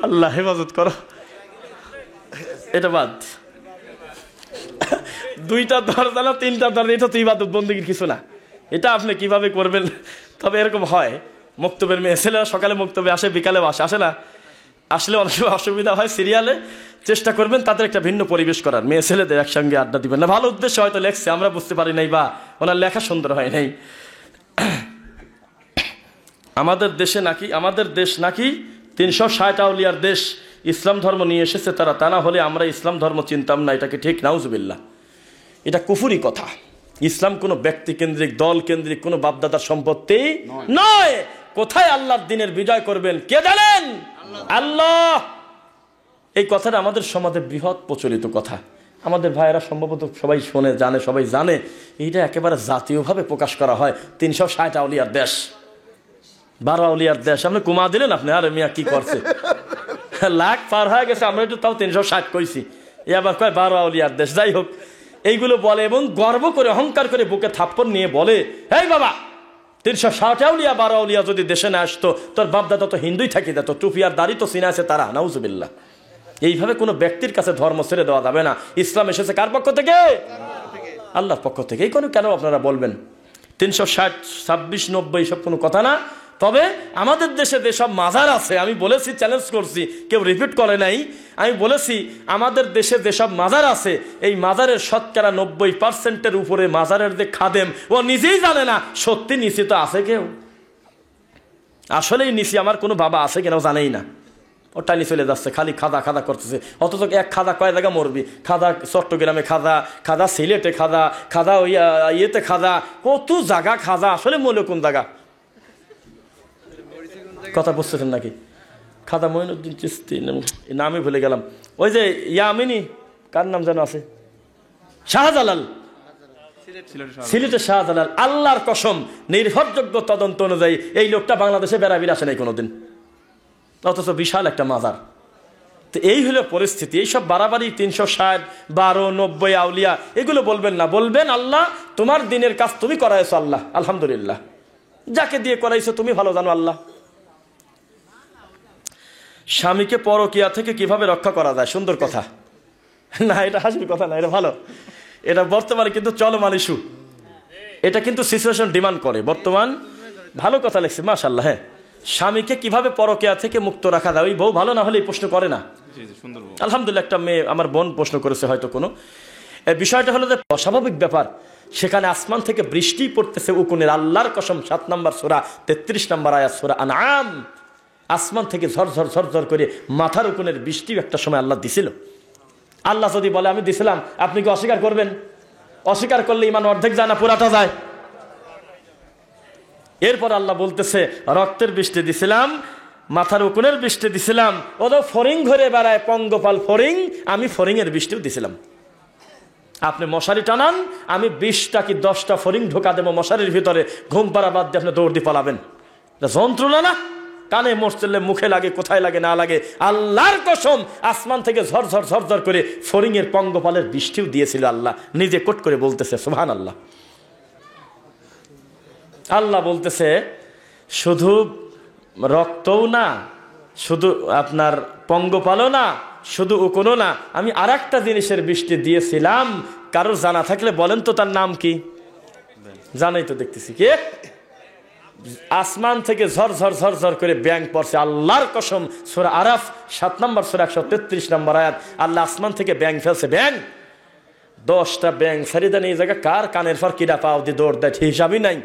আল্লাহ হেফাজত করো, এটা বাদ। 2টা দরজা না 3টা দরজা, এটা তো ইবাদত বন্দেগীর কিছু না, এটা আপনি কিভাবে করবেন। তবে এরকম হয়, মক্তবের মেয়ে ছেলেরা সকালে মক্তবে আসে, বিকালে আসে না, আসলে অনেক অসুবিধা হয় সিরিয়ালে। চেষ্টা করবেন তাদের একটা ভিন্ন পরিবেশ করার, মেয়ে ছেলেদের একসঙ্গে আড্ডা দিবেন না। ভালো উদ্দেশ্য হয়তো লেখছে, আমরা বুঝতে পারি নাই, বা ওনার লেখা সুন্দর হয় নাই। আমাদের দেশ নাকি 360 আউলিয়ার দেশ, ইসলাম ধর্ম নিয়ে এসেছে তারা, তা না হলে আমরা ইসলাম ধর্ম চিনতাম না। এটা কি ঠিক? নাউজুবিল্লাহ, এটা কুফরি কথা। ইসলাম কোনো ব্যক্তি কেন্দ্রিক, দল কেন্দ্রিক কোনো বাপদাদার সম্পত্তি নয়। কোথায় আল্লাহর দিনের বিজয় করবেন কে জানেন? আল্লাহ। এই কথাটা আমাদের সমাজে বৃহৎ প্রচলিত কথা, আমাদের ভাইয়েরা সম্ভবত সবাই শোনে, জানে, সবাই জানে। এইটা একেবারে জাতীয়ভাবে প্রকাশ করা হয়, 360 আউলিয়ার দেশ, 12 আউলিয়ার দেশ। আপনি কুমা দিলেন আপনি, আরে মিয়া কি করছে, লাখ পার হয়ে গেছে, আমরা একটু তাও 360 কইছি, এ আবার কয় 12 আউলিয়ার দেশ। যাই হোক, এইগুলো বলে এবং গর্ব করে, অহংকার করে বুকে থাপ্পড় নিয়ে বলে, হেই বাবা, 360 আউলিয়া 12 আউলিয়া যদি দেশে না আসতো, তোর বাপদাদা তো হিন্দুই থাকি দিত, টুপি আর দাড়ি তো চিনা আছে তারা। নাউজুবিল্লাহ। এইভাবে কোনো ব্যক্তির কাছে ধর্ম ছেড়ে দেওয়া যাবে না। ইসলাম এসেছে কার পক্ষ থেকে? আল্লাহর পক্ষ থেকে। এই কেন আপনারা বলবেন 360, 26, 90 সব কোনো কথা না। তবে আমাদের দেশে যেসব মাজার আছে, আমি বলেছি, চ্যালেঞ্জ করছি, কেউ রিপিট করে নাই, আমি বলেছি আমাদের দেশে যেসব মাজার আছে, এই মাজারের শতকরা 90% উপরে মাজারের যে খাদেম, ও নিজেই জানে না সত্যি নিচে তো আছে কেউ, আসলেই নিচে আমার কোনো বাবা আছে কেন জানেই না, ও টানি চলে যাচ্ছে, খালি খাদা খাদা করতেছে। অথচ এক খাদা কয় জায়গা মরবি, খাদা চট্টগ্রামে খাদা, খাদা সিলেটে খাদা, খাদা ওই ইয়েতে খাদা, কত জায়গা খাদা, আসলে মূল্য কোন জায়গা? কথা বুঝতেছেন নাকি? খাদা মঈনুদ্দিন চিশতি, নামই ভুলে গেলাম। ওই যে ইয়ামিনী, কার নাম যেন আছে, শাহজালাল, সিলেটের শাহজালাল। আল্লাহর কসম, নির্ভরযোগ্য তদন্ত অনুযায়ী এই লোকটা বাংলাদেশে বেড়াবির আসে নাই কোনোদিন, অথচ বিশাল একটা মাজার। তো এই হলো পরিস্থিতি। এইসব বাড়াবাড়ি 360, 12, 90 আউলিয়া এগুলো বলবেন না। বলবেন আল্লাহ তোমার দিনের কাজ তুমি করাইছো, আল্লাহ আলহামদুলিল্লাহ, যাকে দিয়ে করাইছো তুমি ভালো জানো আল্লাহ। স্বামীকে পরকিয়া থেকে কিভাবে রক্ষা করা যায়? সুন্দর কথা না, এটা হাসির কথা না, এটা ভালো। এটা বর্তমানে কিন্তু চলমান ইস্যু, এটা কিন্তু সিচুয়েশন ডিমান্ড করে বর্তমান। ভালো কথা লিখছে, মাশাআল্লাহ। হ্যাঁ, স্বামীকে কিভাবে পরকিয়া থেকে মুক্ত রাখা যায়? ওই বউ ভালো না হলে এই প্রশ্ন করে না। আলহামদুলিল্লাহ, একটা মেয়ে, আমার বোন প্রশ্ন করেছে হয়তো কোনো। বিষয়টা হলো যে অস্বাভাবিক ব্যাপার, সেখানে আসমান থেকে বৃষ্টি পড়তেছে উকুনের, আল্লাহর কসম 7 নম্বর সূরা 33 নম্বর আয়াত সূরা আনআম। আসমান থেকে ঝরঝর ঝরঝর করে মাথার উকুনের বৃষ্টি একটা সময় আল্লাহ দিছিল। আল্লাহ যদি বলে আমি দিছিলাম, আপনি কি অস্বীকার করবেন? অস্বীকার করলে ইমান অর্ধেক যায় না পুরাটা যায়। এরপর আল্লাহ বলতেছে রক্তের বৃষ্টি দিছিলাম, মাথার উকুনের বৃষ্টি দিছিলাম, ও তো ফরিং ঘুরে বেড়ায় পঙ্গপাল ফরিং, আমি ফরিংয়ের বৃষ্টিও দিছিলাম। আপনি মশারি টানান, আমি 20টা কি 10টা ফরিং ঢোকা দেবো মশারির ভিতরে, ঘুম পাড়া বাদ দিয়ে আপনি দৌড় দিয়ে পালাবেন। যন্ত্রণা না, কানে মরচলে মুখে লাগে, কোথায় লাগে না লাগে। আল্লাহর কসম, আসমান থেকে ঝরঝর ঝরঝর করে ফড়িংয়ের পঙ্গপালের বৃষ্টিও দিয়েছিল আল্লাহ, নিজে কোট করে বলতেছে সুবহানাল্লাহ। আল্লাহ বলতেছে শুধু রক্তও না, শুধু আপনার পঙ্গপালও না, শুধু উকুনও না, আমি আর একটা জিনিসের বৃষ্টি দিয়েছিলাম। কারোর জানা থাকলে বলেন তো তার নাম কি? জানাই তো দেখতেছি। কে? আসমান থেকে ঝরঝর ঝরঝর করে ব্যাঙ পড়ছে। আল্লাহর কসম, সূরা আরাফ 7 নম্বর সূরা 133 নম্বর আয়াত। আল্লাহ আসমান থেকে ব্যাঙ ফেলছে। ব্যাঙ 10টা ব্যাঙ ছাড়ি দেন এই জায়গা কার কানের পর কিডা পাও দিয়ে দৌড় দেয়, হিসাবই নাই।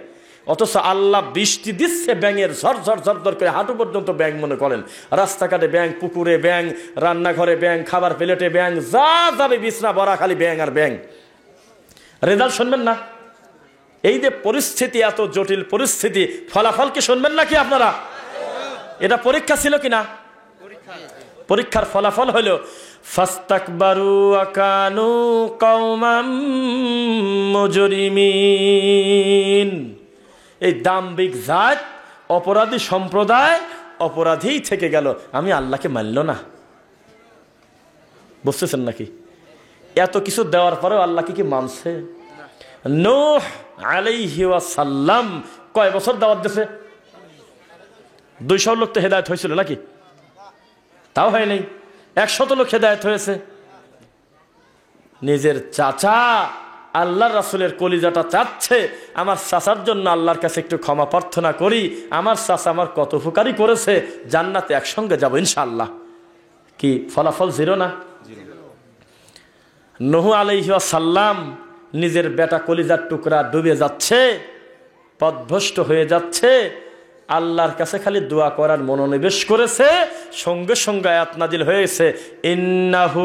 অথচ আল্লাহ বৃষ্টি দিচ্ছে ব্যাঙের ঝরঝর ঝরঝর করে, হাঁটু পর্যন্ত ব্যাঙ মনে করেন। রাস্তাঘাটে ব্যাঙ, পুকুরে ব্যাঙ, রান্নাঘরে ব্যাঙ, খাবার প্লেটে ব্যাঙ, যা যাবে বিছনা ভরা খালি ব্যাঙ আর ব্যাঙ। রেজাল্ট শুনবেন না? এই যে পরিস্থিতি, এত জটিল পরিস্থিতি, ফলাফল কি শুনবেন নাকি আপনারা? এটা পরীক্ষা ছিল কিনা? পরীক্ষার ফলাফল হলো ফাস্তাকবারু আকানু কওমাম মুজরিমিন। এই দাম্ভিক জাত, অপরাধী সম্প্রদায় অপরাধীই থেকে গেল, আমি আল্লাহকে মানল না। বুঝতেছেন নাকি? এত কিছু দেওয়ার পরেও আল্লাহকে কি মানছে? নূহ আলাইহি ওয়াসাল্লাম কয় বছর দাওয়াত দিয়েছে? 200 লোক তো হেদায়েত হয়েছিল নাকি? তাও হয় নাই। 100 লোক হেদায়েত হয়েছে। নিজের চাচা আল্লাহর রাসূলের কলিজাটা চাচ্ছে, আমার চাচার জন্য আল্লাহর কাছে একটু ক্ষমা প্রার্থনা করি, আমার চাচা আমার কত উপকারী করেছে, জান্নাতে একসঙ্গে যাব ইনশাআল্লাহ। কি ফলাফল? জিরো না? নূহ আলাইহি ওয়াসাল্লাম নিজের বেটা কলিজার টুকরা ডুবে যাচ্ছে, পথভ্রষ্ট হয়ে যাচ্ছে, আল্লাহর কাছে খালি দোয়া করার মনোনিবেশ করেছে, সঙ্গে সঙ্গে আয়াত নাজিল হয়েছে, ইন্নাহু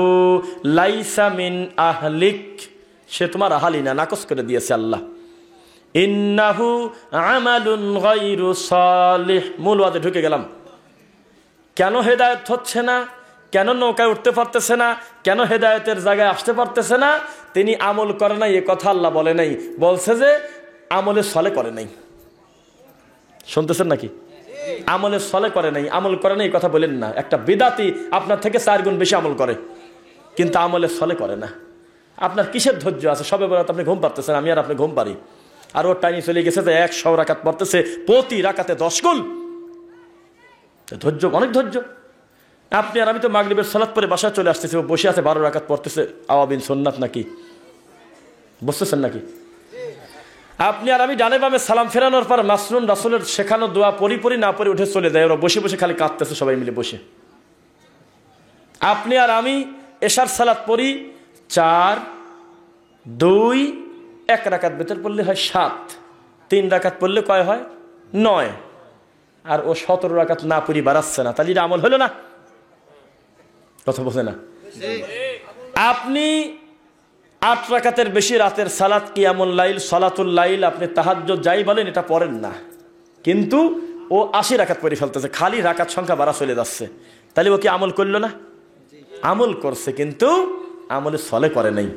লাইসা মিন আহলিক, সে তোমার আহালি না, নাকচ করে দিয়েছে আল্লাহ। ইন্নাহু আমালুন গায়রু সালিহ। মূল ওয়াজে ঢুকে গেলাম। কেন হেদায়েত হচ্ছে না? কেন নৌকায় উঠতে পারতেছে না? কেন হেদায়েতের জায়গায় আসতে পারতেছে না? তিনি আমল করে নাই, এ কথা আল্লাহ বলে নাই, বলছে যে আমলে সলে করে নাই। শুনতেছেন নাকি? আমলে সলে করে নাই, আমল করে নাই এই কথা বলেন না। একটা বিদাতি আপনার থেকে 4 গুণ বেশি আমল করে, কিন্তু আমলে সলে করে না। আপনার কিসের ধৈর্য আছে? সবে বরাত আপনি ঘুম পারতেছেন, আমি আর আপনি ঘুম পারি। আর ওর টাইনি চলে গেছে যে 100 রাকাত পড়তেছে, প্রতি রাকাতে 10 গুণ। ধৈর্য, অনেক ধৈর্য। আপনি আর আমি তো মাগরিবের সালাত পরে বাসায় চলে আসতেছি, ও বসে আছে 12 রাকাত পড়তেছে, আওয়াবিন সুন্নাত নাকি? বুঝতেছেন নাকি? আপনি আর আমি ডানে বামে সালাম ফেরানোর পর মাসনুন রাসূলের শেখানো দোয়া পরি না পরে উঠে চলে যায়, ওরা বসে বসে খালি কাঁদতেছে সবাই মিলে বসে। আপনি আর আমি এশার সালাত পড়ি 4, 2, 1 রাকাত বেতর পড়লে হয় 7, 3 রাকাত পড়লে কয় হয়? 9। আর ও 17 রাকাত না পড়ি বাড়াচ্ছে না, তাহলে এটা আমল হলো না? কথা বোঝে না? আপনি 8 রাকাতের বেশি রাতের সালাত, কিয়ামুল লাইল, সালাতুল লাইল, আপনি তাহাজ্জুদ যাই বলেন, এটা পড়েন না, কিন্তু ও 80 রাকাত পড়ে ফেলতেছে, খালি রাকাত সংখ্যা বাড়া চলে যাচ্ছে, তাহলে ও কি আমল করলো না? আমল করছে, কিন্তু আমলে সলে করে নাই।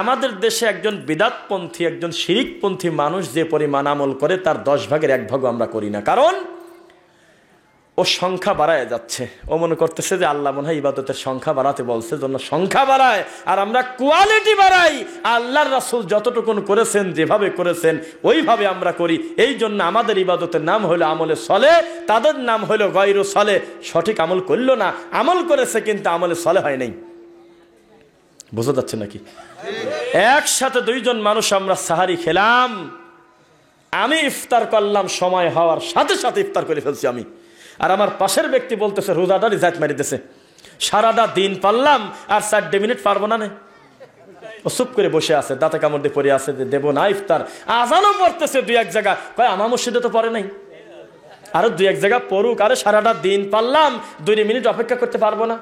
আমাদের দেশে একজন বিদাতপন্থী, একজন শিরিকপন্থী মানুষ যে পরিমাণ আমল করে, তার 10 ভাগের 1 ভাগও আমরা করি না। কারণ ও সংখ্যা বাড়ায় যাচ্ছে, ও মনে করতেছে যে আল্লাহ মনে হয় ইবাদতের সংখ্যা বাড়াতে বলছে, জন্য সংখ্যা বাড়ায়, আর আমরা কোয়ালিটি বাড়াই। আল্লাহর রাসূল যতটুকুন করেছেন, যেভাবে করেছেন ওইভাবে আমরা করি। এই জন্য আমাদের ইবাদতের নাম হলো আমলে সলে, তাদের নাম হলো গায়রু সলে। সঠিক আমল করলো না, আমল করেছে কিন্তু আমলে সলে হয় নাই। বোঝা যাচ্ছে নাকি? একসাথে 2 জন মানুষ আমরা সাহারি খেলাম, আমি ইফতার করলাম, সময় হওয়ার সাথে সাথে ইফতার করে ফেলছি আমি, আর আমার পাশের ব্যক্তি বলতেছে রোজাদারি জাত মারিতেছে, সারাটা দিন পারলাম আর 4 মিনিট পারবো না। ও চুপ করে বসে আছে, দাঁতে কামড় দিয়ে পড়ে আছে, দেব না ইফতার। আজানও পড়তেছে 2-1 জায়গা, কয় আমার মসজিদে তো পড়ে নাই, আরো 2-1 জায়গা পড়ুক, আরে সারাটা দিন পারলাম, 2 মিনিট অপেক্ষা করতে পারবো না।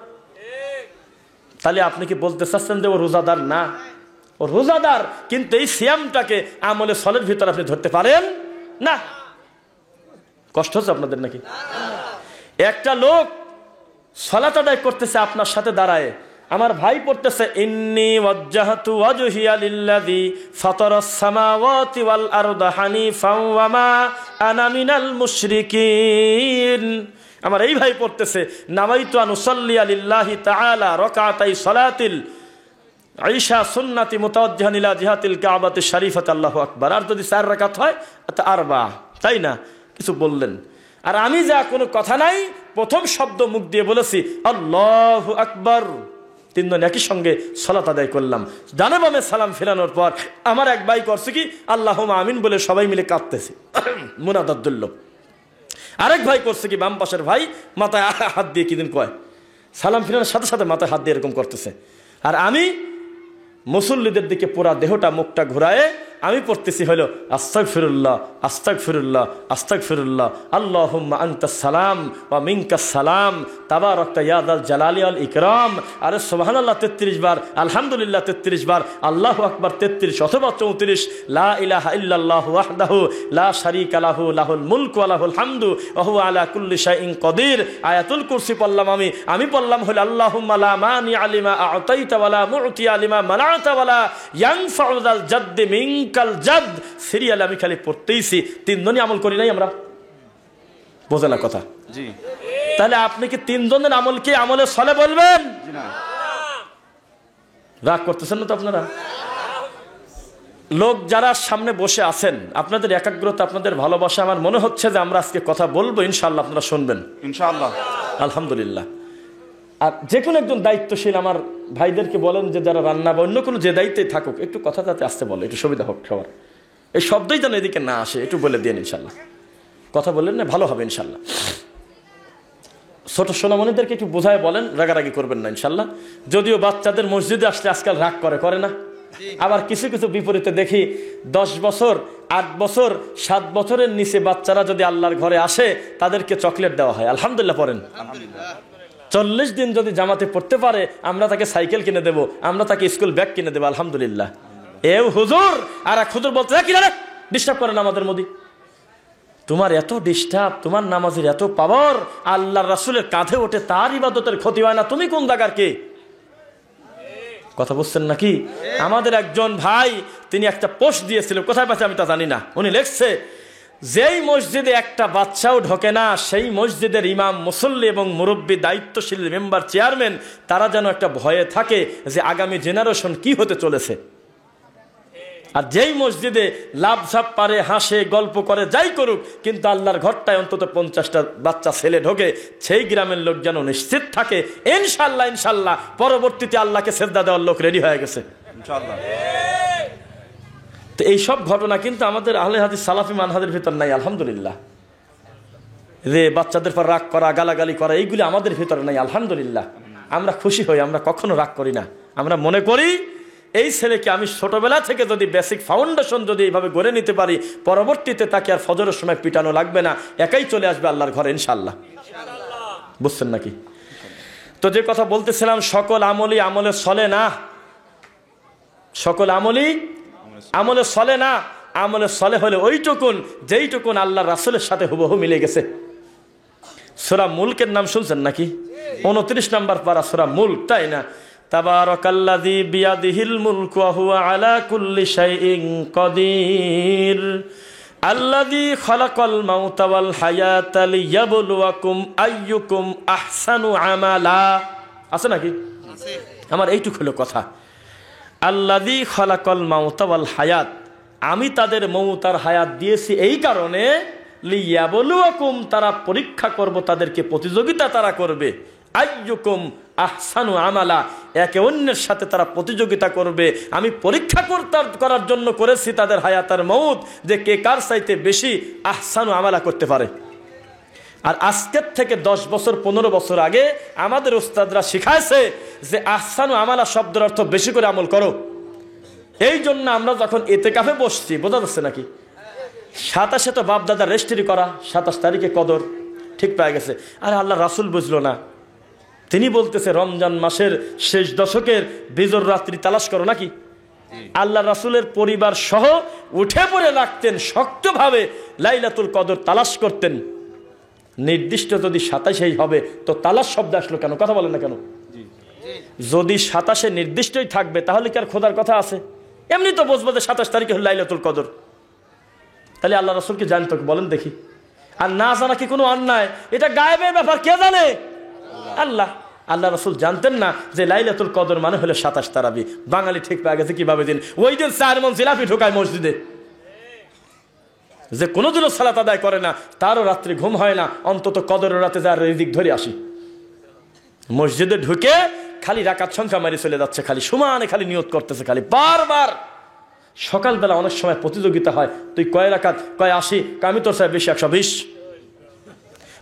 তাহলে আপনি কি বলতে চাচ্ছেন যে ও রোজাদার না? ও রোজাদার, কিন্তু এই সিয়ামটাকে আমলে সলের ভিতর আপনি ধরতে পারেন না। কষ্ট হচ্ছে আপনাদের নাকি? একটা লোক সালাত আদায় করতেছে আপনার সাথে দাঁড়ায়, আমার ভাই পড়তেছে ইন্নী ওয়াজ্জাহতু ওয়াজহিয়া লিল্লাযী ফাতারাস সামাওয়াতি ওয়াল আরদা হানিফাও ওয়া মা আনা মিনাল মুশরিকিন। আমার এই ভাই পড়তেছে নাওয়াইতু আন উসাল্লি লিল্লাহি তাআলা রাকাতাই সালাতিল ঈশা সুন্নতি মুতাওয়াজ্জিহান ইলা জিহাতিল কাবাতি শরীফাত। আল্লাহু আকবার। আর যদি 4 রাকাত হয় তা আরবা, তাই না? কিছু বললেন। আর আমি যা কোনো কথা নাই, প্রথম শব্দ মুখ দিয়ে বলেছি আল্লাহু আকবার। 3 জন একই সঙ্গে সালাত আদায় করলাম। ডানে বামে সালাম ফেরানোর পর আমার এক ভাই করছে কি আল্লাহুম্মা আমিন বলে সবাই মিলে কাঁদতেছে, মুনাদাত দুল্লভ। আরেক ভাই করছে কি, বাম পাশের ভাই মাথায় হাত দিয়ে কিদিন কয়, সালাম ফেরানোর সাথে সাথে মাথায় হাত দিয়ে এরকম করতেছে। আর আমি মুসল্লিদের দিকে পুরা দেহটা মুখটা ঘুরায়ে আমি পড়তেছি হলো আস্তাগফিরুল্লাহ আস্তাগফিরুল্লাহ আস্তাগফিরুল্লাহ আল্লাহুম্মা আনতাস সালাম ওয়া মিনকাস সালাম তাবারাকতা ইয়া যাল জালালি ওয়াল ইকরাম। আরে সুবহানাল্লাহ 33 বার, আলহামদুলিল্লাহ 33 বার, আল্লাহু আকবার 33 অথবা 34, লা ইলাহা ইল্লাল্লাহু ওয়াহদাহু লা শারীকা লাহু লাহুল মুলকু ওয়া লাহুল হামদু ওয়া হুয়া আলা কুল্লি শাইইন কাদির। আয়াতুল কুরসি পড়লাম আমি পড়লাম হলো আল্লাহুম্মা লা মানিআ লিমা আ'তাইতা ওয়া লা মু'তিয়া লিমা মানা'তা ওয়া লা ইয়ানফা'ু যাল জাদ্দি মিনকাল জাদ। সিরিয়ালে আমি খালি পড়তেইছি, 3 জনই আমল করি নাই আমরা। বোঝে না কথা? জি। তাহলে আপনি কি 3 জনের আমল কি আমলে সলে বলবেন? জি না। রাগ করতেছেন না তো আপনারা? লোক যারা সামনে বসে আছেন, আপনাদের একাগ্রতা, আপনাদের ভালোবাসা, আমার মনে হচ্ছে যে আমরা আজকে কথা বলবো, ইনশাআল্লাহ আপনারা শুনবেন ইনশাআল্লাহ। আলহামদুলিল্লাহ। আর যে কোনো একজন দায়িত্বশীল আমার ভাইদেরকে বলেন যে যারা রান্না বা অন্য কোনো যে দায়িত্বে থাকুক, একটু কথা যাতে আসতে বলে, একটু সুবিধা হোক সবার। এই শব্দই যেন এদিকে না আসে, একটু বলে দিন ইনশাল্লাহ। কথা বললেন না ভালো হবে ইনশাল্লাহ। ছোট সোনামণিদেরকে একটু বোঝায় বলেন, রাগারাগি করবেন না ইনশাল্লাহ। যদিও বাচ্চাদের মসজিদে আসলে আজকাল রাগ করে না? আবার কিছু কিছু বিপরীতে দেখি 10 বছর 8 বছর 7 বছরের নিচে বাচ্চারা যদি আল্লাহর ঘরে আসে তাদেরকে চকলেট দেওয়া হয়। আলহামদুলিল্লাহ পড়েন। 40 দিন যদি জামাতে পড়তে পারে আমরা তাকে সাইকেল কিনে দেব, আমরা তাকে স্কুল ব্যাগ কিনে দেবো। আলহামদুলিল্লাহ। এ হুজুর, আর এক হুজুর বলতে কিনা ডিস্টার্ব করেন আমাদের মোদি, তোমার এত ডিস্টার্ব, তোমার নামাজের এত পাওয়ার, আল্লাহর রাসূলের কাঁধে ওঠে, তার ইবাদতের ক্ষতি হয় না, তুমি কোন জায়গার কে? কথা বুঝছেন নাকি? আমাদের একজন ভাই তিনি একটা পোস্ট দিয়েছিল, কোথায় পাচ্ছে আমি তা জানি না। উনি লিখছে যেই মসজিদে একটা বাচ্চাও ঢোকে না সেই মসজিদের ইমাম, মুসল্লি এবং মুরব্বী, দায়িত্বশীল মেম্বার, চেয়ারম্যান তারা যেন একটা ভয়ে থাকে যে আগামী জেনারেশন কি হতে চলেছে। আর যেই মসজিদে লাভঝাপ পারে, হাসে, গল্প করে, যাই করুক, কিন্তু আল্লাহর ঘরটায় অন্তত 50টা বাচ্চা ছেলে ঢোকে, সেই গ্রামের লোক যেন নিশ্চিত থাকে ইনশাল্লাহ ইনশাল্লাহ পরবর্তীতে আল্লাহকে সেজদা দেওয়ার লোক রেডি হয়ে গেছে ইনশাল্লাহ। তো এইসব ঘটনা কিন্তু আমাদের আহলে হাদিস সালাফি মানহাজের ভিতর নাই। আলহামদুলিল্লাহ। রে বাচ্চাদের পর রাগ করা, গালাগালি করা, এইগুলি আমাদের ভিতরে নাই। আলহামদুলিল্লাহ। আমরা খুশি হই, আমরা কখনো রাগ করি না। আমরা মনে করি এই ছেলেকে আমি ছোটবেলা থেকে যদি বেসিক ফাউন্ডেশন যদি এইভাবে গড়ে নিতে পারি, পরবর্তীতে তাকে আর ফজরের সময় পিটানো লাগবে না, একাই চলে আসবে আল্লাহর ঘরে ইনশাআল্লাহ। বুঝছেন নাকি? তো যে কথা বলতেছিলাম, সকল আমলই আমলে চলে না, সকল আমলই আমলে চলে না। আমলে চলে হলে ওইটুকুন যেইটুকুন আল্লাহ রাসূলের সাথে হুবহু মিলে গেছে। সূরা মুলকের নাম শুনছেন নাকি? 29 নম্বর পারা সূরা মুলক, তাই না? তাবারাকাল্লাযী বিয়াদিহিল মুলকু ওয়া হুয়া আলা কুল্লি শাইইন কাদির আল্লাযী খালাকাল মাউতা ওয়াল হায়াতা লিয়াবলুয়াকুম আইয়ুকুম আহসানু আমালা। আছে নাকি? আছে। আমার এইটুকু হলো কথা। আল্লাযী খালাকাল মাউতা ওয়াল হায়াত, আমি তাদের মউত আর হায়াত দিয়েছি এই কারণে, লিয়াবলুয়াকুম, তারা পরীক্ষা করব, তাদেরকে প্রতিযোগিতা তারা করবে, আইয়ুকুম আহসানু আমালা, একে অন্যের সাথে তারা প্রতিযোগিতা করবে। আমি পরীক্ষা করার জন্য করেছি তাদের হায়াত আর মউত, যে কে কার চাইতে বেশি আহসানু আমালা করতে পারে। আর আজকের থেকে 10 বছর 15 বছর আগে আমাদের উস্তাদরা শিখাইছে যে আহসানু আমালা শব্দের অর্থ বেশি করে আমল করো। এই জন্য আমরা যখন ইতিকাফে বসছি, বোঝা যাচ্ছে নাকি, 27 তো বাপ দাদা রেজিস্ট্রি করা, 27 তারিখে কদর ঠিক পেয়ে গেছে। আর আল্লাহ রাসূল বুঝলো না, তিনি বলতেছে রমজান মাসের শেষ দশকের বিজর রাত্রি তালাশ করো নাকি। আল্লাহ রাসূলের পরিবার সহ উঠে পড়ে লাগতেন, শক্তভাবে লাইলাতুল কদর তালাশ করতেন। নির্দিষ্ট যদি 27 হবে তো তালাশ শব্দ আসলো কেন? কথা বলেন না কেন? যদি 27 নির্দিষ্টই থাকবে তাহলে কি আর খোদার কথা আছে? এমনি তো বুঝবো যে 27 তারিখে হলো লাইলাতুল কদর। তাহলে আল্লাহ রাসূলকে জানতো বলেন দেখি? আর না জানা কি কোনো অন্যায়? এটা গায়েবের ব্যাপার, কে জানে? আল্লাহ। আল্লাহ রাসূল জানতেন না যে লাইলাতুল কদর মানে হলো 27 তারাবি? বাঙালি ঠিক পেয়ে গেছে কিভাবে দিন। ওই দিন 4 মণ জিলাপি ঢোকায় মসজিদে, যে কোনোদিনও সালাত আদায় করে না, তারও রাত্রি ঘুম হয় না, অন্তত কদরের রাতে যার রিজিক ধরে আসি। মসজিদে ঢুকে খালি রাকাত সংখ্যা মারি চলে যাচ্ছে, খালি সমানে খালি নিয়ত করতেছে, খালি বারবার। সকালবেলা অনেক সময় প্রতিযোগিতা হয়, তুই কয় রাকাত, কয় 80, আমি তোর সাহেব বেশি 120।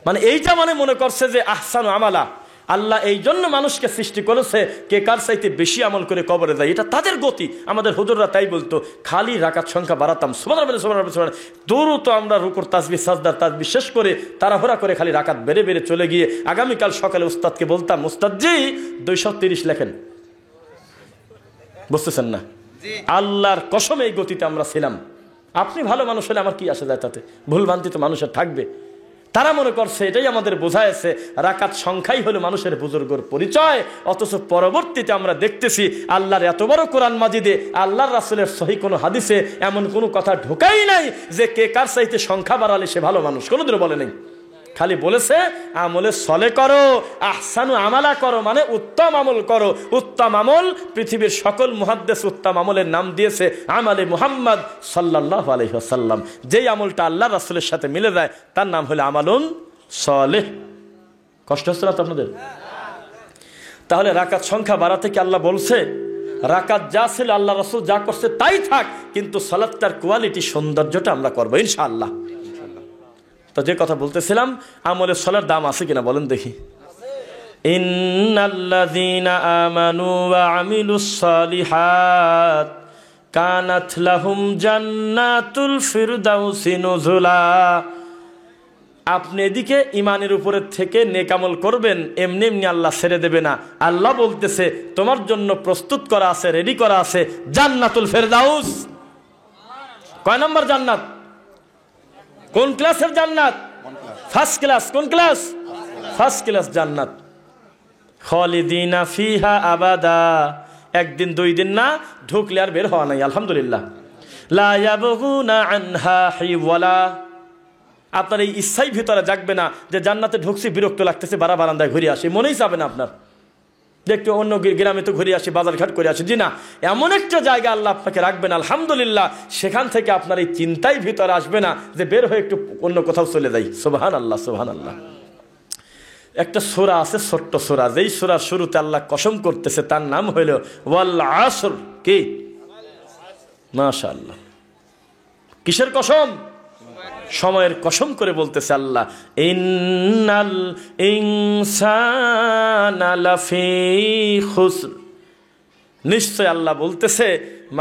মানে এইটা মানে মনে করছে যে আহসানু আমালা। আল্লাহ এই জন্য মানুষকে সৃষ্টি করেছে কে কার চাইতে বেশি আমল করে কবরে যায়, এটা তাদের গতি। আমাদের হুজুররা তাই বলতো, খালি রাকাত সংখ্যা বাড়াতাম, সুবহানাল্লাহ সুবহানাল্লাহ, দ্রুত আমরা রুকুর তাসবিহ সাজদার তাসবিহ শেষ করে তাড়াহুড়া করে খালি রাকাত বেড়ে বেড়ে চলে গিয়ে আগামীকাল সকালে উস্তাদকে বলতাম, উস্তাদজি 230 লেখেন। বুঝতেছেন না? আল্লাহর কসম এই গতিতে আমরা ছিলাম। আপনি ভালো মানুষ হলে আমার কি আসে যায় তাতে? ভুলভ্রান্তি তো মানুষের থাকবে। তারা মনে করছে এটাই আমাদের বোঝায়ছে রাকাত সংখ্যাই হলো মানুষের বুজুর্গর পরিচয়। অথচ পরবর্তীতে আমরা দেখতেছি আল্লাহর এত বড় কোরআন মাজিদে, আল্লাহর রাসূলের সহি কোনো হাদিসে এমন কোনো কথা ঢোকাই নাই যে কে কার চাইতে সংখ্যা বাড়ালে সে ভালো মানুষ, কোনোদিনও বলে নাই। খালি বলেছে আমলে সলে করো, আহসানু আমালা করো, মানে উত্তম আমল করো। উত্তম আমল পৃথিবীর সকল মুহাদ্দিস উত্তম আমলের নাম দিয়েছে আমালে মুহাম্মদ সাল্লাল্লাহু আলাইহি ওয়াসাল্লাম। যেই আমলটা আল্লাহর রাসূলের সাথে মিলে যায় তার নাম হলো আমালুন সলেহ। কষ্ট হচ্ছে না তো আপনাদের? তাহলে রাকাত সংখ্যা বাড়াতে কি আল্লাহ বলছে? রাকাত যা ছিল আল্লাহ রাসূল যা করছে তাই থাক, কিন্তু সালাতটার কোয়ালিটি, সৌন্দর্যটা আমরা করবো ইনশাআল্লাহ। তো যে কথা বলতেছিলাম, আমলের সলার দাম আছে কিনা বলেন দেখি? ইন্নাল্লাযীনা আমানু ওয়া আমিলুস সালিহাত কানাত লাহুম জান্নাতুল ফিরদাউসি নুজুলা। আপনি এদিকে ইমানের উপরে থেকে নেক আমল করবেন, এমনি এমনি আল্লাহ ছেড়ে দেবে না। আল্লাহ বলতেছে তোমার জন্য প্রস্তুত করা আছে, রেডি করা আছে জান্নাতুল ফিরদাউস। কয় নম্বর জান্নাত? কোন ক্লাসের জান্নাত? First class. কোন ক্লাস? ফার্স্ট ক্লাস জান্নাত। খালিদিনা ফিহা আবাদা, একদিন দুই দিন না, ঢুকলে আর বের হওয়া নাই। আলহামদুলিল্লাহ। লা ইয়াবগুনা আনহা হিওয়ালা, আপনার এই ইচ্ছাই ভিতরে জাগবে না যে জান্নাতে ঢুকছি, বিরক্ত লাগতেছে, বারান্দায় ঘুরে আসি, মনেই যাবে না আপনার দেখতে অন্য গ্রামে তো ঘুরে আসি, বাজারঘাট করে আসি। জি না, এমন একটা জায়গা আল্লাহ আপনাকে রাখবেন আলহামদুলিল্লাহ, সেখান থেকে আপনার এই চিন্তাই ভিতরে আসবে না যে বের হয়ে একটু অন্য কোথাও চলে যাই। সুবহানাল্লাহ সুবহানাল্লাহ। একটা সূরা আছে, ছোট্ট সূরা, যেই সূরার শুরুতে আল্লাহ কসম করতেছে তার নাম হইল ওয়াল আসর। কি? মাশাআল্লাহ। কিসের কসম? সময়ের কসম করে বলতেছে আল্লাহ, ইন্নাল ইনসানা লাফি খুসর। নিশ্চয় আল্লাহ বলতেছে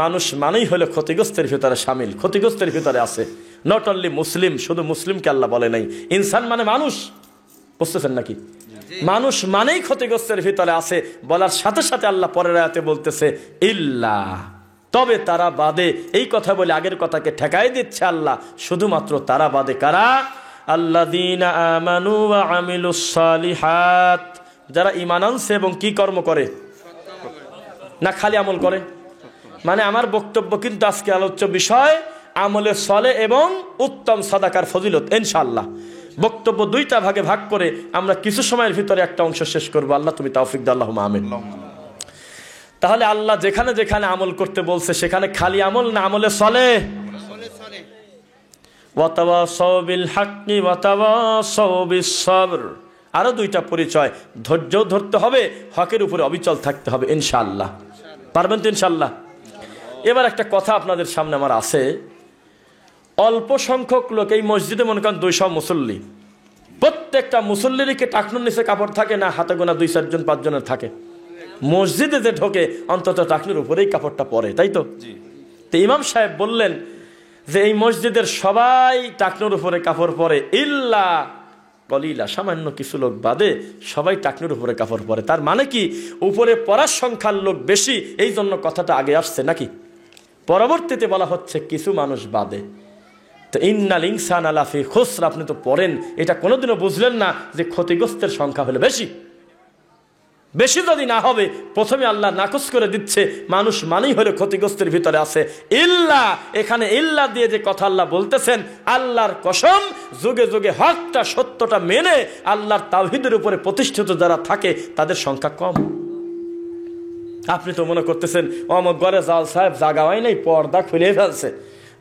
মানুষ মানেই হলো ক্ষতিগ্রস্তের ভিতরে শামিল, ক্ষতিগ্রস্তের ভিতরে আছে। নট অনলি মুসলিম, শুধু মুসলিমকে আল্লাহ বলে নাই, ইনসান মানে মানুষ। বুঝতেছেন নাকি? মানুষ মানেই ক্ষতিগ্রস্তের ভিতরে আছে বলার সাথে সাথে আল্লাহ পরের আয়াতে বলতেছে ইল্লা, তবে তারা বাদে। এই কথা বলে আগের কথাকে ঠেকাই দিচ্ছে আল্লাহ, শুধুমাত্র তারা বাদে। কারা? আল্লাযীনা আমানু ওয়া আমিলুস সালিহাত, যারা ঈমান আনছে এবং কি কর্ম করে? না খালি আমল করে। মানে আমার বক্তব্য কিন্তু আজকে আলোচ্য বিষয় আমলে সলে এবং উত্তম সাদাকার ফজিলত। ইনশাআল্লাহ বক্তব্য দুইটা ভাগে ভাগ করে আমরা কিছু সময়ের ভিতরে একটা অংশ শেষ করবো। আল্লাহ তুমি তৌফিক দাও, আল্লাহুম্মা আমিন। তাহলে আল্লাহ যেখানে যেখানে আমল করতে বলছে সেখানে খালি আমল না আমলে সলে? ওয়াতাওয়াসাউ বিল হাক্কি ওয়াতাওয়াসাউ বিস সবর। আরো দুইটা পরিচয়, ধৈর্য ধরতে হবে, হকের উপরে অবিচল থাকতে হবে। ইনশাআল্লাহ পারবেন তো? ইনশাআল্লাহ। এবার একটা কথা আপনাদের সামনে আমার আছে। অল্প সংখ্যক লোক এই মসজিদে, মনে করেন 200 মুসল্লি, প্রত্যেকটা মুসল্লিরই কি টাকনুর নিচে কাপড় থাকে? না হাতে গোনা 2-4 জন 5 জনের থাকে। মসজিদে যে ঢোকে অন্তত টাকনুর উপরেই কাপড়টা পরে, তাই তো? তো ইমাম সাহেব বললেন যে এই মসজিদের সবাই টাকনুর উপরে কাপড় পরে, ইল্লা কলিলা, সামান্য কিছু লোক বাদে সবাই টাকনুর উপরে কাপড় পরে। তার মানে কি উপরে পরার সংখ্যার লোক বেশি, এই জন্য কথাটা আগে আসছে নাকি? পরবর্তীতে বলা হচ্ছে কিছু মানুষ বাদে। তো ইন্নাল ইনসানা লাফি খুসর, আপনি তো পড়েন, এটা কোনোদিনও বুঝলেন না যে ক্ষতিগ্রস্তের সংখ্যা হলো বেশি। বেশি যদি না হবে, প্রথমে আল্লাহ নাকচ করে দিচ্ছে, মানুষ মানেই হলে ক্ষতিগ্রস্তের ভিতরে আছে। ইল্লা, এখানে ইল্লা দিয়ে যে কথা আল্লাহ বলতেছেন, আল্লাহর কসম, যুগে যুগে হকটা সত্যটা মেনে আল্লাহর তাওহীদের উপরে প্রতিষ্ঠিত যারা থাকে তাদের সংখ্যা কম। আপনি তো মনে করতেছেন অমক ঘরে জাল সাহেব জাগা হয় নাই, পর্দা খুলে ফেলছে,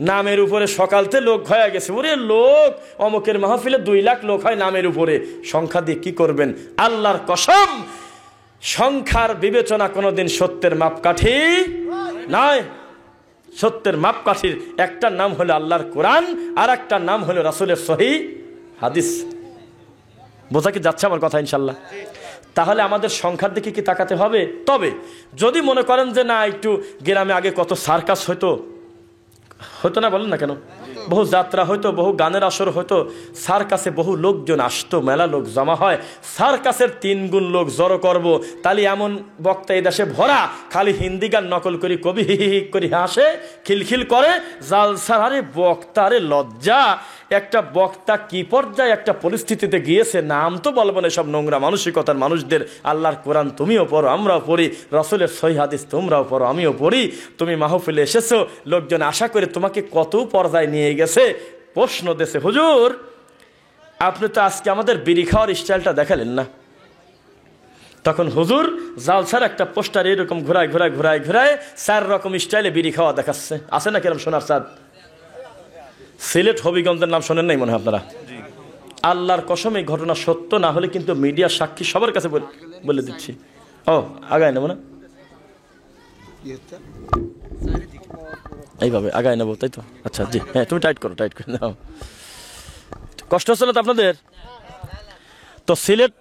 নামের উপরে সকালতে লোক হয়ে গেছে। ওরে লোক, অমকের মাহফিলে 2 লাখ লোক হয় নামের উপরে, সংখ্যা দিয়ে কি করবেন? আল্লাহর কসম, সংখ্যার বিবেচনা কোনোদিন সত্যের মাপকাঠি নয়। সত্যের মাপকাঠির একটা নাম হলো আল্লাহর কোরআন, আর একটা নাম হলো রাসূলের সহিহ হাদিস। বোঝা কি যাচ্ছে আমার কথা? ইনশাল্লাহ। তাহলে আমাদের সংখ্যার দিকে কি তাকাতে হবে? তবে যদি মনে করেন যে না, একটু গ্রামে আগে কত সার্কাস হতো না, বলেন না কেন, বহু যাত্রা হইতো, বহু গানের আসর হইতো, সার্কাসে বহু লোকজন আসতো, মেলা লোক জমা হয়, সার্কাসের 3 গুণ লোক জড়ো করব, তাহলে এমন বক্তা এই দেশে ভরা, খালি হিন্দি গান নকল করি, কবি হি হি করে হাসে, খিলখিল করে, জালসার। আরে বক্তারে লজ্জা! একটা বক্তা কি পর্যায়ে একটা পরিস্থিতিতে গিয়েছে, নাম তো বলবো না, সব নোংরা মানসিকতার মানুষদের। আল্লাহর কোরআন তুমিও পড়ো, আমরাও পড়ি, রাসূলের সহিহ হাদিস তোমরাও পড়ো, আমিও পড়ি। তুমি মাহফিলে এসেছো, লোকজন আশা করে তোমাকে কত পর্যায়ে নিয়ে গেছে, প্রশ্ন দেশে, হুজুর আপনি তো আজকে আমাদের বিড়ি খাওয়ার স্টাইলটা দেখালেন না। তখন হুজুর জালসার একটা পোস্টার এরকম ঘুরায় 4 রকম স্টাইলে বিড়ি খাওয়া দেখাচ্ছে, আছে না কেরম সোনার চাঁদ? সিলেট হবিগঞ্জের নাম শোনেন নাই মনে হয় আপনারা? আল্লাহর কসম, এই ঘটনা সত্য, না হলে কিন্তু মিডিয়া সাক্ষী সবার কাছে বলে দিচ্ছি। ও আগায় নেবো না, এইভাবে আগায় নেবো, তাই তো? আচ্ছা জি, হ্যাঁ তুমি টাইট করে নাও। কষ্ট হচ্ছিল তো আপনাদের? তো সিলেট